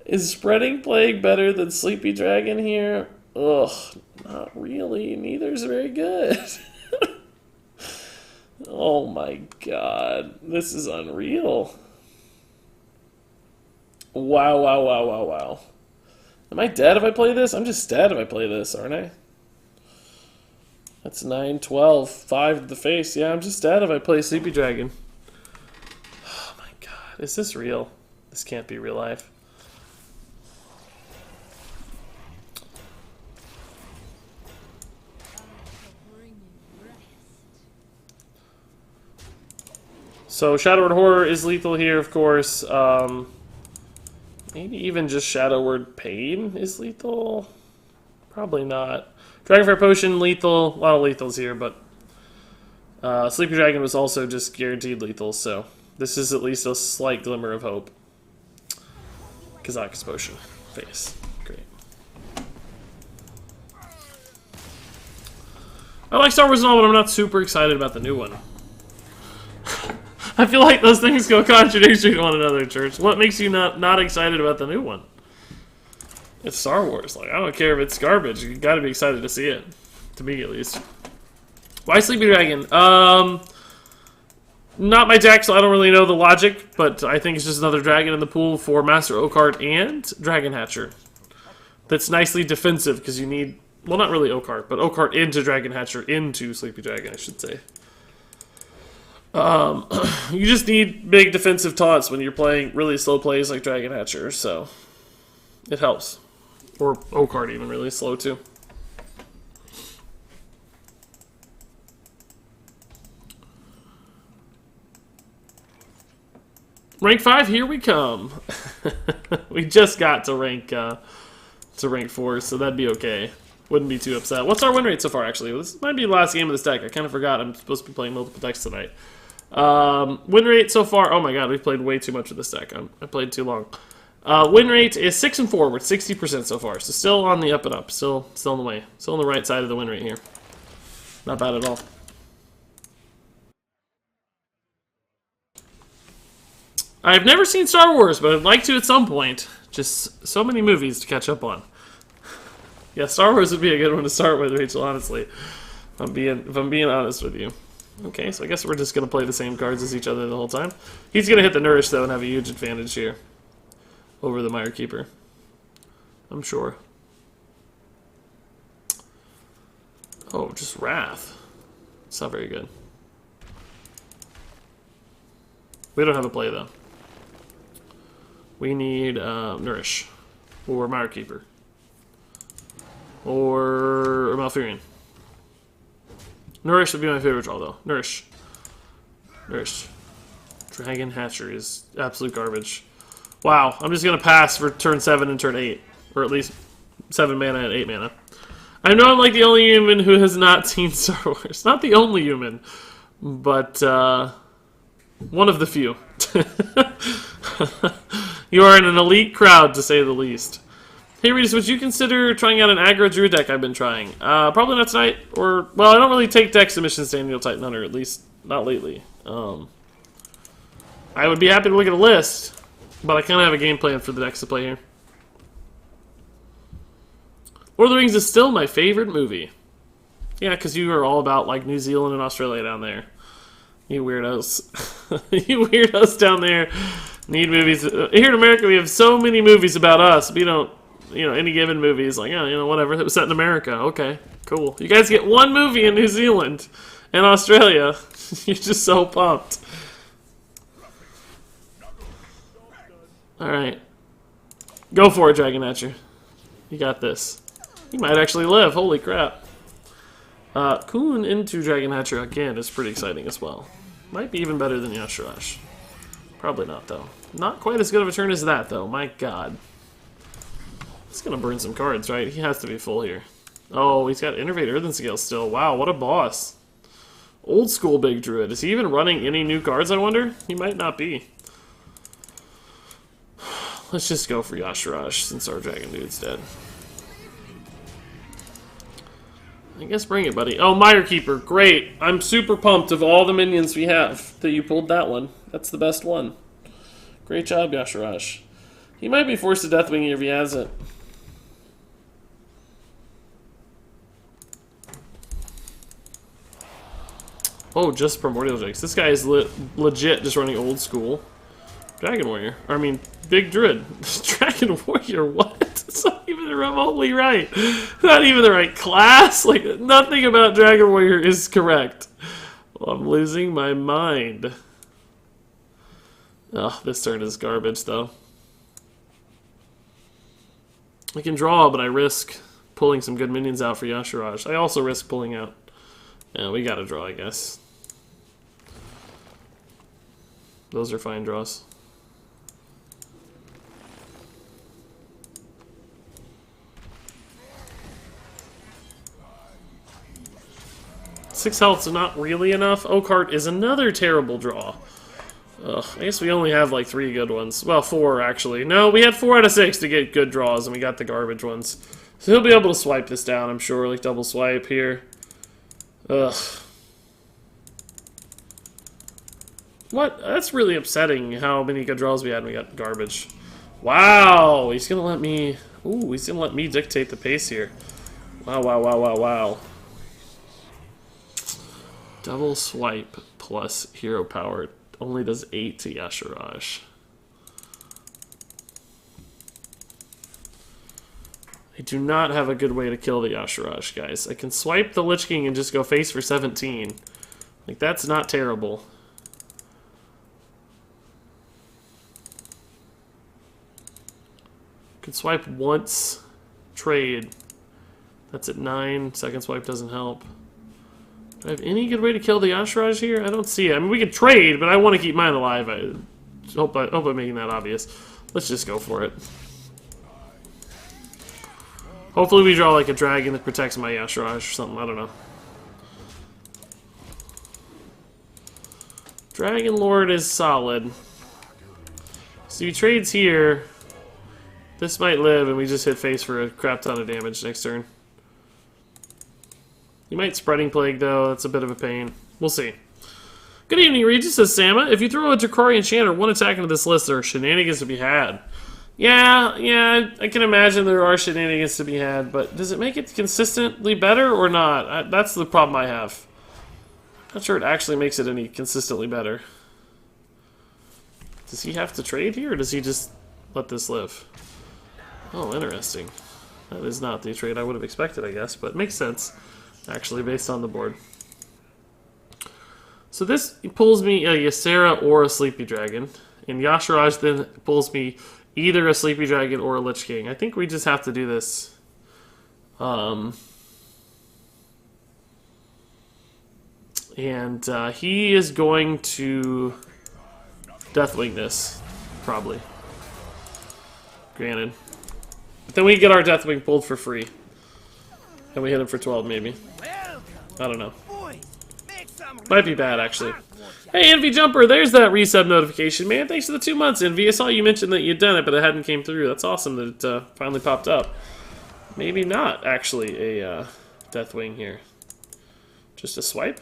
Is Spreading Plague better than Sleepy Dragon here? Ugh, not really. Neither's very good. Oh my god. This is unreal. Wow, wow, wow, wow, wow. Am I dead if I play this? I'm just dead if I play this, aren't I? That's 9, 12, 5 to the face. Yeah, I'm just dead if I play Sleepy Dragon. Oh my god. Is this real? This can't be real life. So Shadow Word Horror is lethal here, of course. Maybe even just Shadow Word Pain is lethal? Probably not. Dragonfire Potion, lethal. A lot of lethals here, but Sleepy Dragon was also just guaranteed lethal, so this is at least a slight glimmer of hope. Kazakus Potion. Face. Great. I like Star Wars and all, but I'm not super excited about the new one. I feel like those things go contradictory to one another, Church. What makes you not excited about the new one? It's Star Wars. Like, I don't care if it's garbage. You gotta be excited to see it. To me, at least. Why Sleepy Dragon? Not my deck, so I don't really know the logic, but I think it's just another dragon in the pool for Master Oakheart and Dragon Hatcher. That's nicely defensive, because you need... Well, not really Oakheart, but Oakheart into Dragon Hatcher into Sleepy Dragon, I should say. You just need big defensive taunts when you're playing really slow plays like Dragon Hatcher, so it helps. Or O-Card even really slow too. Rank 5, here we come. We just got to rank 4, so that'd be okay. Wouldn't be too upset. What's our win rate so far, actually? This might be the last game of this deck. I kind of forgot I'm supposed to be playing multiple decks tonight. Win rate so far... Oh my god, we've played way too much of this deck. I played too long. Win rate is 6-4. We're at 60% so far. So still on the up and up. Still in the way. Still on the right side of the win rate here. Not bad at all. I've never seen Star Wars, but I'd like to at some point. Just so many movies to catch up on. Yeah, Star Wars would be a good one to start with, Rachel, honestly. If I'm being honest with you. Okay, so I guess we're just going to play the same cards as each other the whole time. He's going to hit the Nourish, though, and have a huge advantage here. Over the Mire Keeper. I'm sure. Oh, just Wrath. It's not very good. We don't have a play, though. We need Nourish. Or Mire Keeper. Or Malfurion. Nourish would be my favorite draw, though. Nourish. Nourish. Dragon Hatchery is absolute garbage. Wow, I'm just going to pass for turn 7 and turn 8. Or at least 7 mana and 8 mana. I know I'm like the only human who has not seen Star Wars. Not the only human, but one of the few. You are in an elite crowd, to say the least. Hey, Regis, would you consider trying out an aggro Druid deck I've been trying? Probably not tonight, or... Well, I don't really take deck submissions to Annual Titan Hunter, at least not lately. I would be happy to look at a list, but I kind of have a game plan for the decks to play here. Lord of the Rings is still my favorite movie. Yeah, because you are all about, like, New Zealand and Australia down there. You weirdos. You weirdos down there need movies. Here in America, we have so many movies about us. We don't... You know, any given movie is like, oh, you know, whatever. That was set in America. Okay, cool. You guys get one movie in New Zealand and Australia. You're just so pumped. Alright. Go for it, Dragon Hatcher. You got this. You might actually live. Holy crap. Kuhn into Dragon Hatcher again is pretty exciting as well. Might be even better than Yashirash. Probably not, though. Not quite as good of a turn as that, though. My god. He's gonna burn some cards, right? He has to be full here. Oh, he's got Innervate Earthen Scale still. Wow, what a boss. Old school Big Druid. Is he even running any new cards, I wonder? He might not be. Let's just go for Yashirash since our Dragon Dude's dead. I guess bring it, buddy. Oh, Mire Keeper. Great. I'm super pumped of all the minions we have that you pulled that one. That's the best one. Great job, Yashirash. He might be forced to Deathwing here if he has it. Oh, just Primordial Jakes. This guy is legit just running old school. Dragon Warrior. I mean, Big Druid. Dragon Warrior, what? It's not even remotely right. Not even the right class. Like, nothing about Dragon Warrior is correct. Well, I'm losing my mind. Oh, this turn is garbage, though. I can draw, but I risk pulling some good minions out for Yashirash. I also risk pulling out. Yeah, we gotta draw, I guess. Those are fine draws. Six health's not really enough. Oakheart is another terrible draw. Ugh, I guess we only have like 3 good ones. Well, 4 actually. No, we had 4 out of 6 to get good draws, and we got the garbage ones. So he'll be able to swipe this down, I'm sure. Like double swipe here. Ugh. What? That's really upsetting how many good draws we had and we got garbage. Wow! He's gonna let me... Ooh, he's gonna let me dictate the pace here. Wow, wow, wow, wow, wow. Double swipe plus hero power only does 8 to Yashirash. I do not have a good way to kill the Yashirash, guys. I can swipe the Lich King and just go face for 17. Like, that's not terrible. Can swipe once trade. That's at 9. Second swipe doesn't help. Do I have any good way to kill the Ashraj here? I don't see it. I mean, we could trade, but I want to keep mine alive. I hope I'm making that obvious. Let's just go for it. Hopefully we draw like a dragon that protects my Ashraj or something. I don't know. Dragon Lord is solid. So he trades here. This might live, and we just hit face for a crap ton of damage next turn. You might Spreading Plague, though. That's a bit of a pain. We'll see. Good evening, Regis, says Sama. If you throw a Drakari Enchanter 1 attack into this list, there are shenanigans to be had. Yeah, I can imagine there are shenanigans to be had, but does it make it consistently better or not? That's the problem I have. Not sure it actually makes it any consistently better. Does he have to trade here, or does he just let this live? Oh, interesting. That is not the trade I would have expected, I guess, but it makes sense, actually, based on the board. So this pulls me a Ysera or a Sleepy Dragon, and Yasharaj then pulls me either a Sleepy Dragon or a Lich King. I think we just have to do this. And he is going to Deathwing this, probably. Granted. But then we get our Deathwing pulled for free. And we hit him for 12, maybe. I don't know. Might be bad, actually. Hey, Envy Jumper, there's that resub notification, man. Thanks for the 2 months, Envy. I saw you mention that you'd done it, but it hadn't came through. That's awesome that it finally popped up. Maybe not, actually, a Deathwing here. Just a swipe?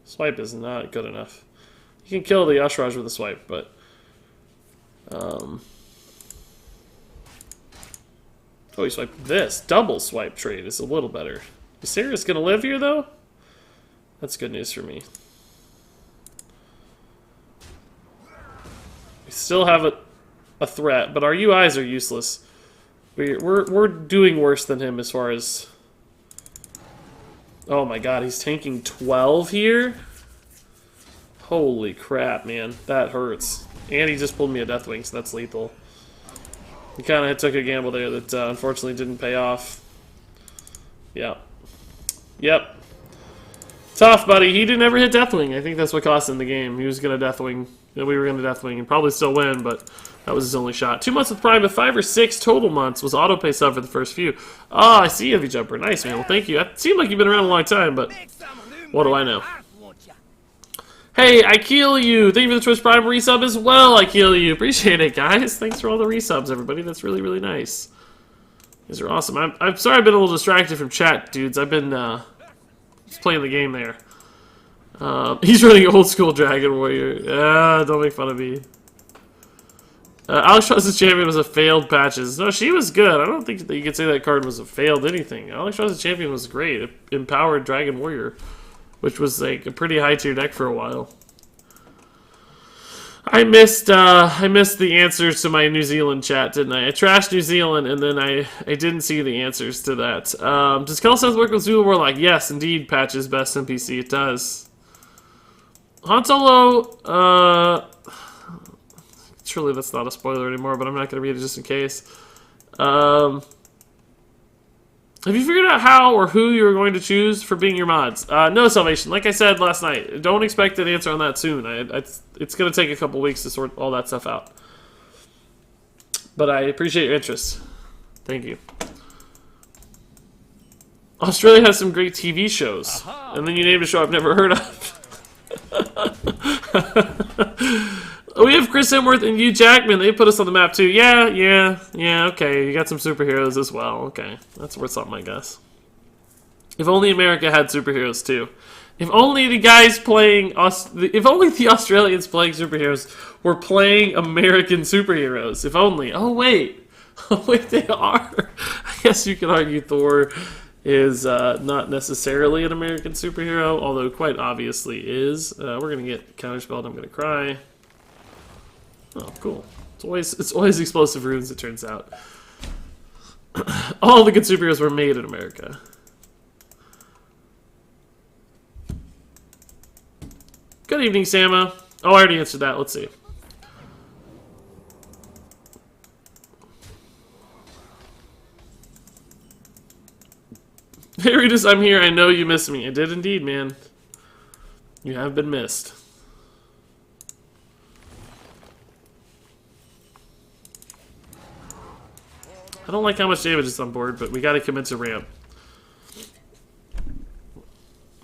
Swipe is not good enough. You can kill the Ashraj with a swipe, but... Oh, you swipe this. Double swipe trade is a little better. Ysera's gonna live here, though? That's good news for me. We still have a threat, but our UIs are useless. We're doing worse than him as far as... Oh my god, he's tanking 12 here? Holy crap, man. That hurts. And he just pulled me a Deathwing, so that's lethal. He kind of took a gamble there that unfortunately didn't pay off. Yep. Yep. Tough, buddy. He didn't ever hit Deathwing. I think that's what cost him the game. He was going to Deathwing. We were going to Deathwing and probably still win, but that was his only shot. 2 months with Prime, with 5 or 6 total months was autopay sub for the first few. Oh, I see Heavy Jumper. Nice, man. Well, thank you. It seemed like you've been around a long time, but what do I know? Hey, I kill you. Thank you for the Twitch Prime resub as well. I kill you. Appreciate it, guys. Thanks for all the resubs, everybody. That's really, really nice. These are awesome. I'm sorry I've been a little distracted from chat, dudes. I've been just playing the game there. He's running old school Dragon Warrior. Don't make fun of me. Alex Ross's champion was a failed patches. No, she was good. I don't think that you could say that card was a failed anything. Alex Ross's champion was great. It empowered Dragon Warrior, which was like a pretty high tier deck for a while. I missed the answers to my New Zealand chat, didn't I? I trashed New Zealand, and then I didn't see the answers to that. Does Kelsoth work with Zulu Warlock? Yes, indeed, Patches best NPC. It does. Han Solo, surely that's not a spoiler anymore, but I'm not going to read it just in case. Have you figured out how or who you're going to choose for being your mods? No, Salvation. Like I said last night, don't expect an answer on that soon. It's going to take a couple weeks to sort all that stuff out. But I appreciate your interest. Thank you. Australia has some great TV shows. And then you named a show I've never heard of. We have Chris Hemsworth and Hugh Jackman. They put us on the map too. Yeah, okay. You got some superheroes as well. Okay. That's worth something, I guess. If only America had superheroes too. If only the guys playing... If only the Australians playing superheroes were playing American superheroes. If only. Oh, wait. Oh, wait, they are. I guess you could argue Thor is not necessarily an American superhero, although quite obviously is. We're going to get counterspelled. I'm going to cry. Oh, cool. It's always explosive runes, it turns out. All the good superheroes were made in America. Good evening, Sama. Oh, I already answered that. Let's see. Hey, Regis, I'm here. I know you missed me. I did indeed, man. You have been missed. I don't like how much damage is on board, but we gotta commit to ramp.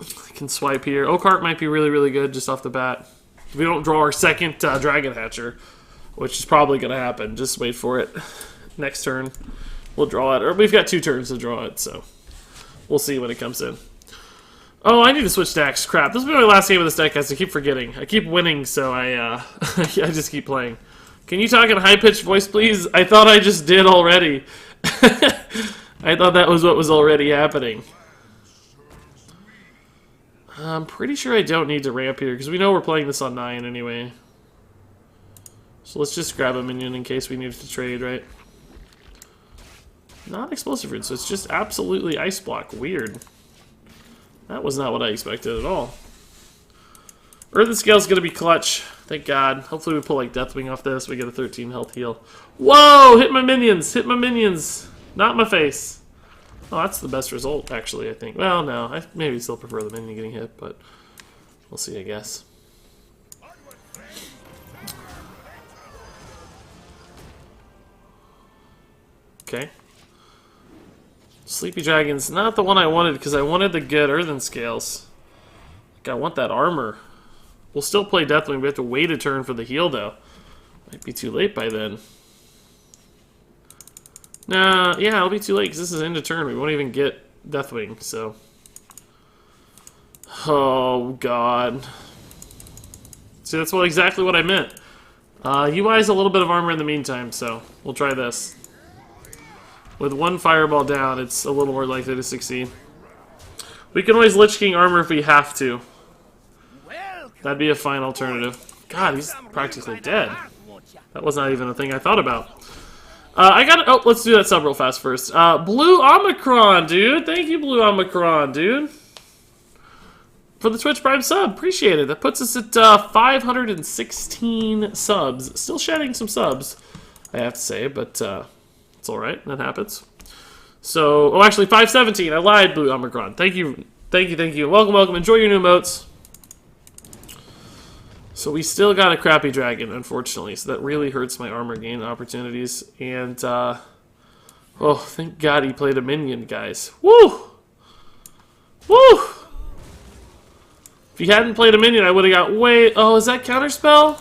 I can swipe here. Oakheart might be really, really good just off the bat. If we don't draw our second Dragon Hatcher, which is probably gonna happen. Just wait for it. Next turn, we'll draw it. Or we've got 2 turns to draw it, so we'll see when it comes in. Oh, I need to switch decks. Crap, this will be my last game of this deck, guys. I keep forgetting. I keep winning, so I I just keep playing. Can you talk in a high-pitched voice, please? I thought I just did already. I thought that was what was already happening. I'm pretty sure I don't need to ramp here, because we know we're playing this on 9 anyway. So let's just grab a minion in case we need to trade, right? Not explosive rune, so it's just absolutely ice block. Weird. That was not what I expected at all. Earthen Scale's gonna be clutch. Thank God. Hopefully we pull like Deathwing off this. We get a 13 health heal. Whoa! Hit my minions! Hit my minions! Not my face. Oh, that's the best result, actually, I think. Well, no. I maybe still prefer the minion getting hit, but we'll see, I guess. Okay. Sleepy Dragon's not the one I wanted, because I wanted the good Earthen Scales. Like, I want that armor. We'll still play Deathwing. We have to wait a turn for the heal, though. Might be too late by then. Nah, yeah, it'll be too late, because this is end of turn. We won't even get Deathwing, so... Oh, God. See, that's exactly what I meant. UI is a little bit of armor in the meantime, so we'll try this. With 1 fireball down, it's a little more likely to succeed. We can always Lich King armor if we have to. That'd be a fine alternative. God, he's practically dead. That was not even a thing I thought about. Oh, let's do that sub real fast first. Blue Omicron, dude. Thank you, Blue Omicron, dude. For the Twitch Prime sub. Appreciate it. That puts us at 516 subs. Still shedding some subs, I have to say, but it's alright. That happens. So, oh, actually, 517. I lied, Blue Omicron. Thank you. Thank you, thank you. Welcome, welcome. Enjoy your new emotes. So we still got a crappy dragon, unfortunately, so that really hurts my armor gain opportunities. And, oh, thank God he played a minion, guys. Woo! Woo! If he hadn't played a minion, I would have got way... Oh, is that counterspell?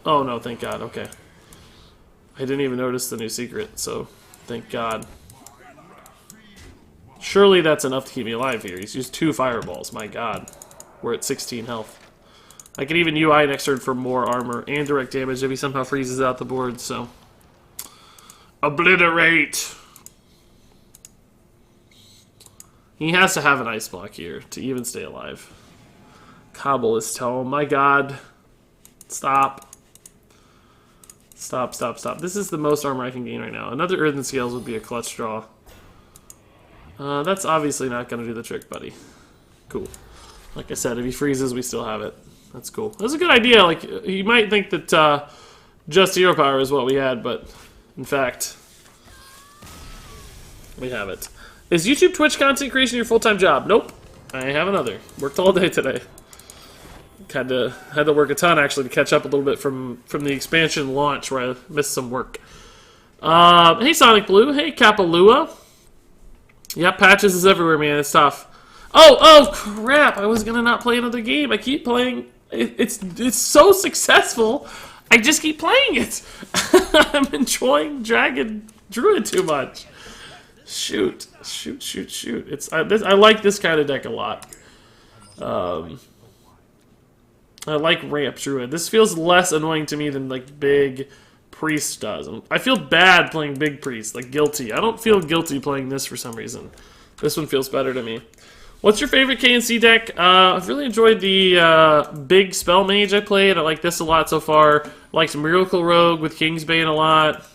Oh, no, thank God, okay. I didn't even notice the new secret, so thank God. Surely that's enough to keep me alive here. He's used 2 fireballs, my God. We're at 16 health. I can even UI next turn for more armor and direct damage if he somehow freezes out the board, so... Obliterate! He has to have an ice block here to even stay alive. Cobble his tome, my God. Stop. Stop, stop, stop. This is the most armor I can gain right now. Another Earthen Scales would be a clutch draw. That's obviously not going to do the trick, buddy. Cool. Like I said, if he freezes, we still have it. That's cool. That's a good idea. Like, you might think that just hero power is what we had, but in fact, we have it. Is YouTube Twitch content creation your full-time job? Nope. I have another. Worked all day today. Had to work a ton, actually, to catch up a little bit from the expansion launch where I missed some work. Hey, Sonic Blue. Hey, Kapalua. Yep, patches is everywhere, man. It's tough. Oh, crap. I was going to not play another game. I keep playing. It's so successful. I just keep playing it. I'm enjoying Druid too much. Shoot. I like this kind of deck a lot. I like Ramp Druid. This feels less annoying to me than, like, Big Priest does. I feel bad playing Big Priest, like, guilty. I don't feel guilty playing this for some reason. This one feels better to me. What's your favorite KNC deck? I've really enjoyed the Big Spell Mage I played. I like this a lot so far. I liked Miracle Rogue with Kingsbane a lot.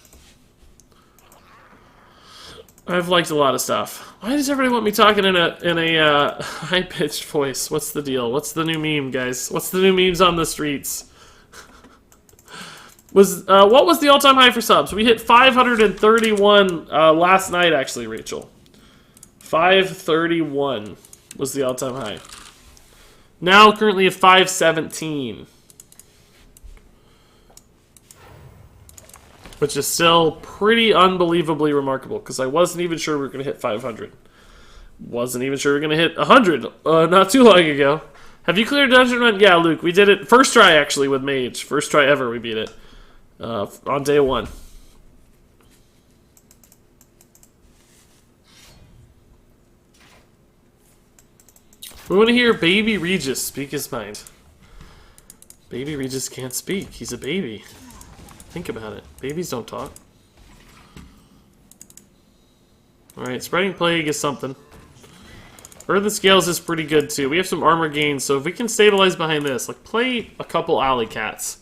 I've liked a lot of stuff. Why does everybody want me talking in a high-pitched voice? What's the deal? What's the new meme, guys? What's the new memes on the streets? What was the all-time high for subs? We hit 531 last night, actually, Rachel. 531 was the all-time high. Now currently at 517. Which is still pretty unbelievably remarkable, because I wasn't even sure we were going to hit 500. Wasn't even sure we were going to hit 100 not too long ago. Have you cleared Dungeon Run? Yeah, Luke, we did it. First try, actually, with Mage. First try ever, we beat it. On day 1. We want to hear Baby Regis speak his mind. Baby Regis can't speak. He's a baby. Think about it. Babies don't talk. Alright, Spreading Plague is something. Earthen Scales is pretty good too. We have some armor gains, so if we can stabilize behind this, like play a couple alley cats.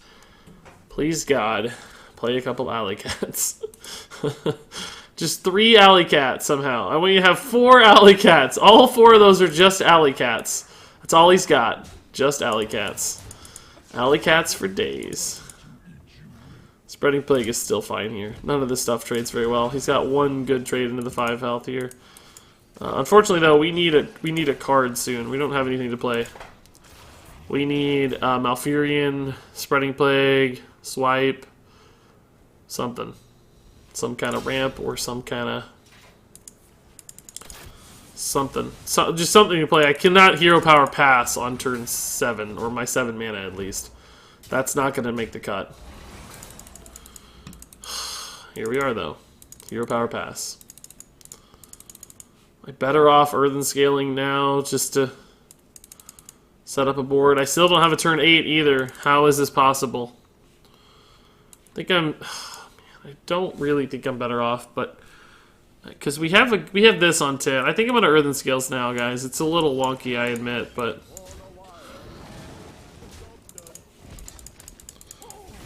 Please God, play a couple alley cats. Just 3 alley cats somehow. I want you to have 4 alley cats. All 4 of those are just alley cats. That's all he's got. Just alley cats. Alley cats for days. Spreading Plague is still fine here. None of this stuff trades very well. He's got 1 good trade into the 5 health here. Unfortunately, though, we need a card soon. We don't have anything to play. We need Malfurion, Spreading Plague, Swipe, something. Some kind of ramp or some kind of something. Just something to play. I cannot Hero Power Pass on turn 7, or my 7 mana at least. That's not going to make the cut. Here we are, though. Hero Power Pass. I'm better off Earthen Scaling now just to set up a board. I still don't have a turn 8 either. How is this possible? I think I'm... I don't really think I'm better off, but... Because we have this on 10. I think I'm going to Earthen Scales now, guys. It's a little wonky, I admit, but...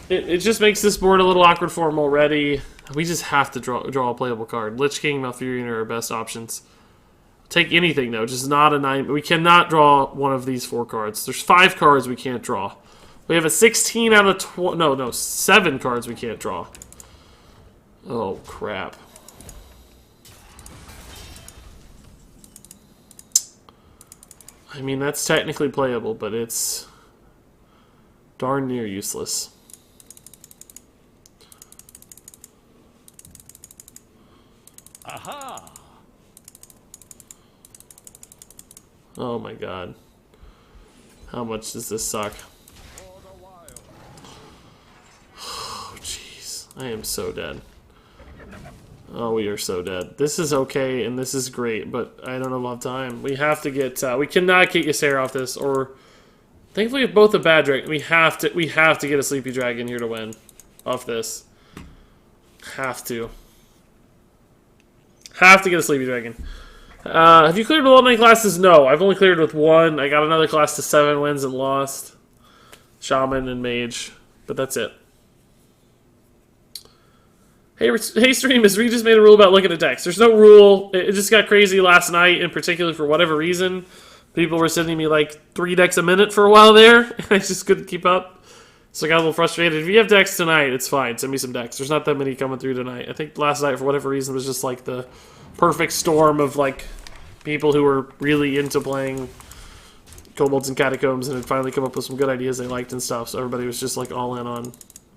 It just makes this board a little awkward for him already. We just have to draw a playable card. Lich King, Malfurion are our best options. Take anything, though, just not a 9. We cannot draw one of these 4 cards. There's 5 cards we can't draw. We have a 16 out of 20... No, 7 cards we can't draw. Oh, crap. I mean, that's technically playable, but it's darn near useless. Aha! Oh my god. How much does this suck? Oh, jeez. I am so dead. Oh, we are so dead. This is okay, and this is great, but I don't have a lot of time. We have to get... we cannot get Ysera off this, or... Thankfully, we have both a bad dragon. We have to get a Sleepy Dragon here to win off this. Have to. Have to get a Sleepy Dragon. Have you cleared with all 9 classes? No, I've only cleared with 1. I got another class to 7 wins and lost. Shaman and Mage. But that's it. Hey stream, has Regis made a rule about looking at decks? There's no rule. It just got crazy last night, in particular for whatever reason. People were sending me like 3 decks a minute for a while there, and I just couldn't keep up. So I got a little frustrated. If you have decks tonight, it's fine. Send me some decks. There's not that many coming through tonight. I think last night, for whatever reason, was just like the perfect storm of like people who were really into playing Kobolds and Catacombs and had finally come up with some good ideas they liked and stuff. So everybody was just like all in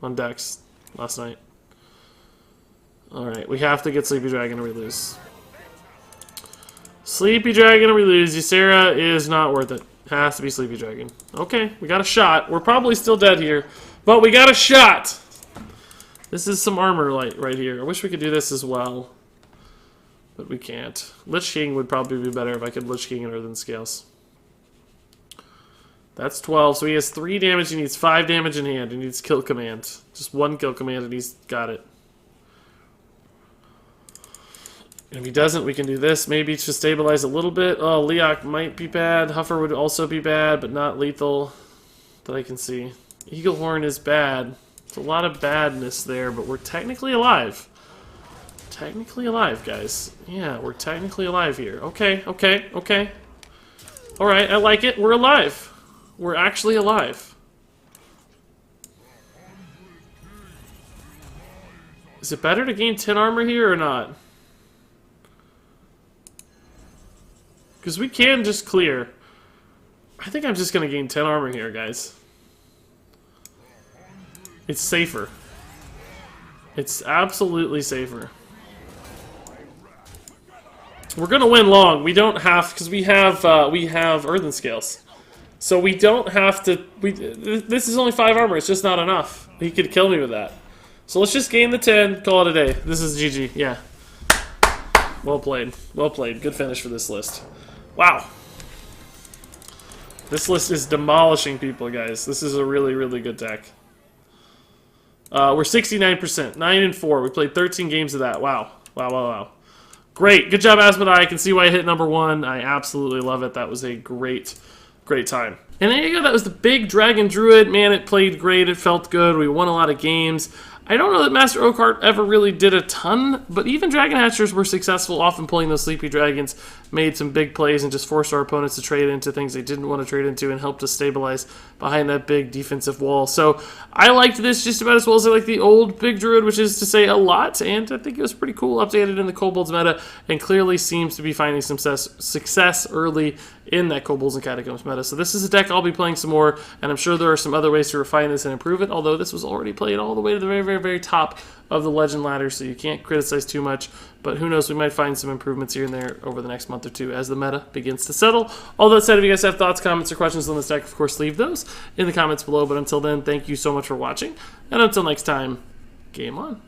on decks last night. Alright, we have to get Sleepy Dragon or we lose. Sleepy Dragon or we lose. Ysera is not worth it. Has to be Sleepy Dragon. Okay, we got a shot. We're probably still dead here, but we got a shot! This is some armor light right here. I wish we could do this as well, but we can't. Lich King would probably be better if I could Lich King and Earthen Scales. That's 12, so he has 3 damage. He needs 5 damage in hand. He needs kill command. Just 1 kill command and he's got it. If he doesn't, we can do this. Maybe to stabilize a little bit. Oh, Leok might be bad. Huffer would also be bad, but not lethal that I can see. Eaglehorn is bad. There's a lot of badness there, but we're technically alive. Technically alive, guys. Yeah, we're technically alive here. Okay. Alright, I like it. We're alive. We're actually alive. Is it better to gain 10 armor here or not? Because we can just clear. I think I'm just going to gain 10 armor here, guys. It's safer. It's absolutely safer. We're going to win long. We don't have, because we have Earthen Scales. So we don't have to, this is only 5 armor. It's just not enough. He could kill me with that. So let's just gain the 10, call it a day. This is GG, yeah. Well played. Well played. Good finish for this list. Wow. This list is demolishing people, guys. This is a really, really good deck. We're 69%. 9-4. We played 13 games of that. Wow. Wow, wow, wow. Great. Good job, Asmodai. I can see why I hit number 1. I absolutely love it. That was a great time. And there you go. That was the big Dragon Druid. Man, it played great. It felt good. We won a lot of games. I don't know that Master Oakheart ever really did a ton, but even Dragon Hatchers were successful, often pulling those Sleepy Dragons, made some big plays, and just forced our opponents to trade into things they didn't want to trade into and helped us stabilize behind that big defensive wall. So I liked this just about as well as I like the old Big Druid, which is to say a lot, and I think it was pretty cool, updated in the Kobolds meta, and clearly seems to be finding some success early in that Kobolds and Catacombs meta. So this is a deck I'll be playing some more, and I'm sure there are some other ways to refine this and improve it, although this was already played all the way to the very, very, very top of the Legend ladder, so you can't criticize too much. But who knows, we might find some improvements here and there over the next month or two as the meta begins to settle. All that said, if you guys have thoughts, comments, or questions on this deck, of course, leave those in the comments below. But until then, thank you so much for watching, and until next time, game on.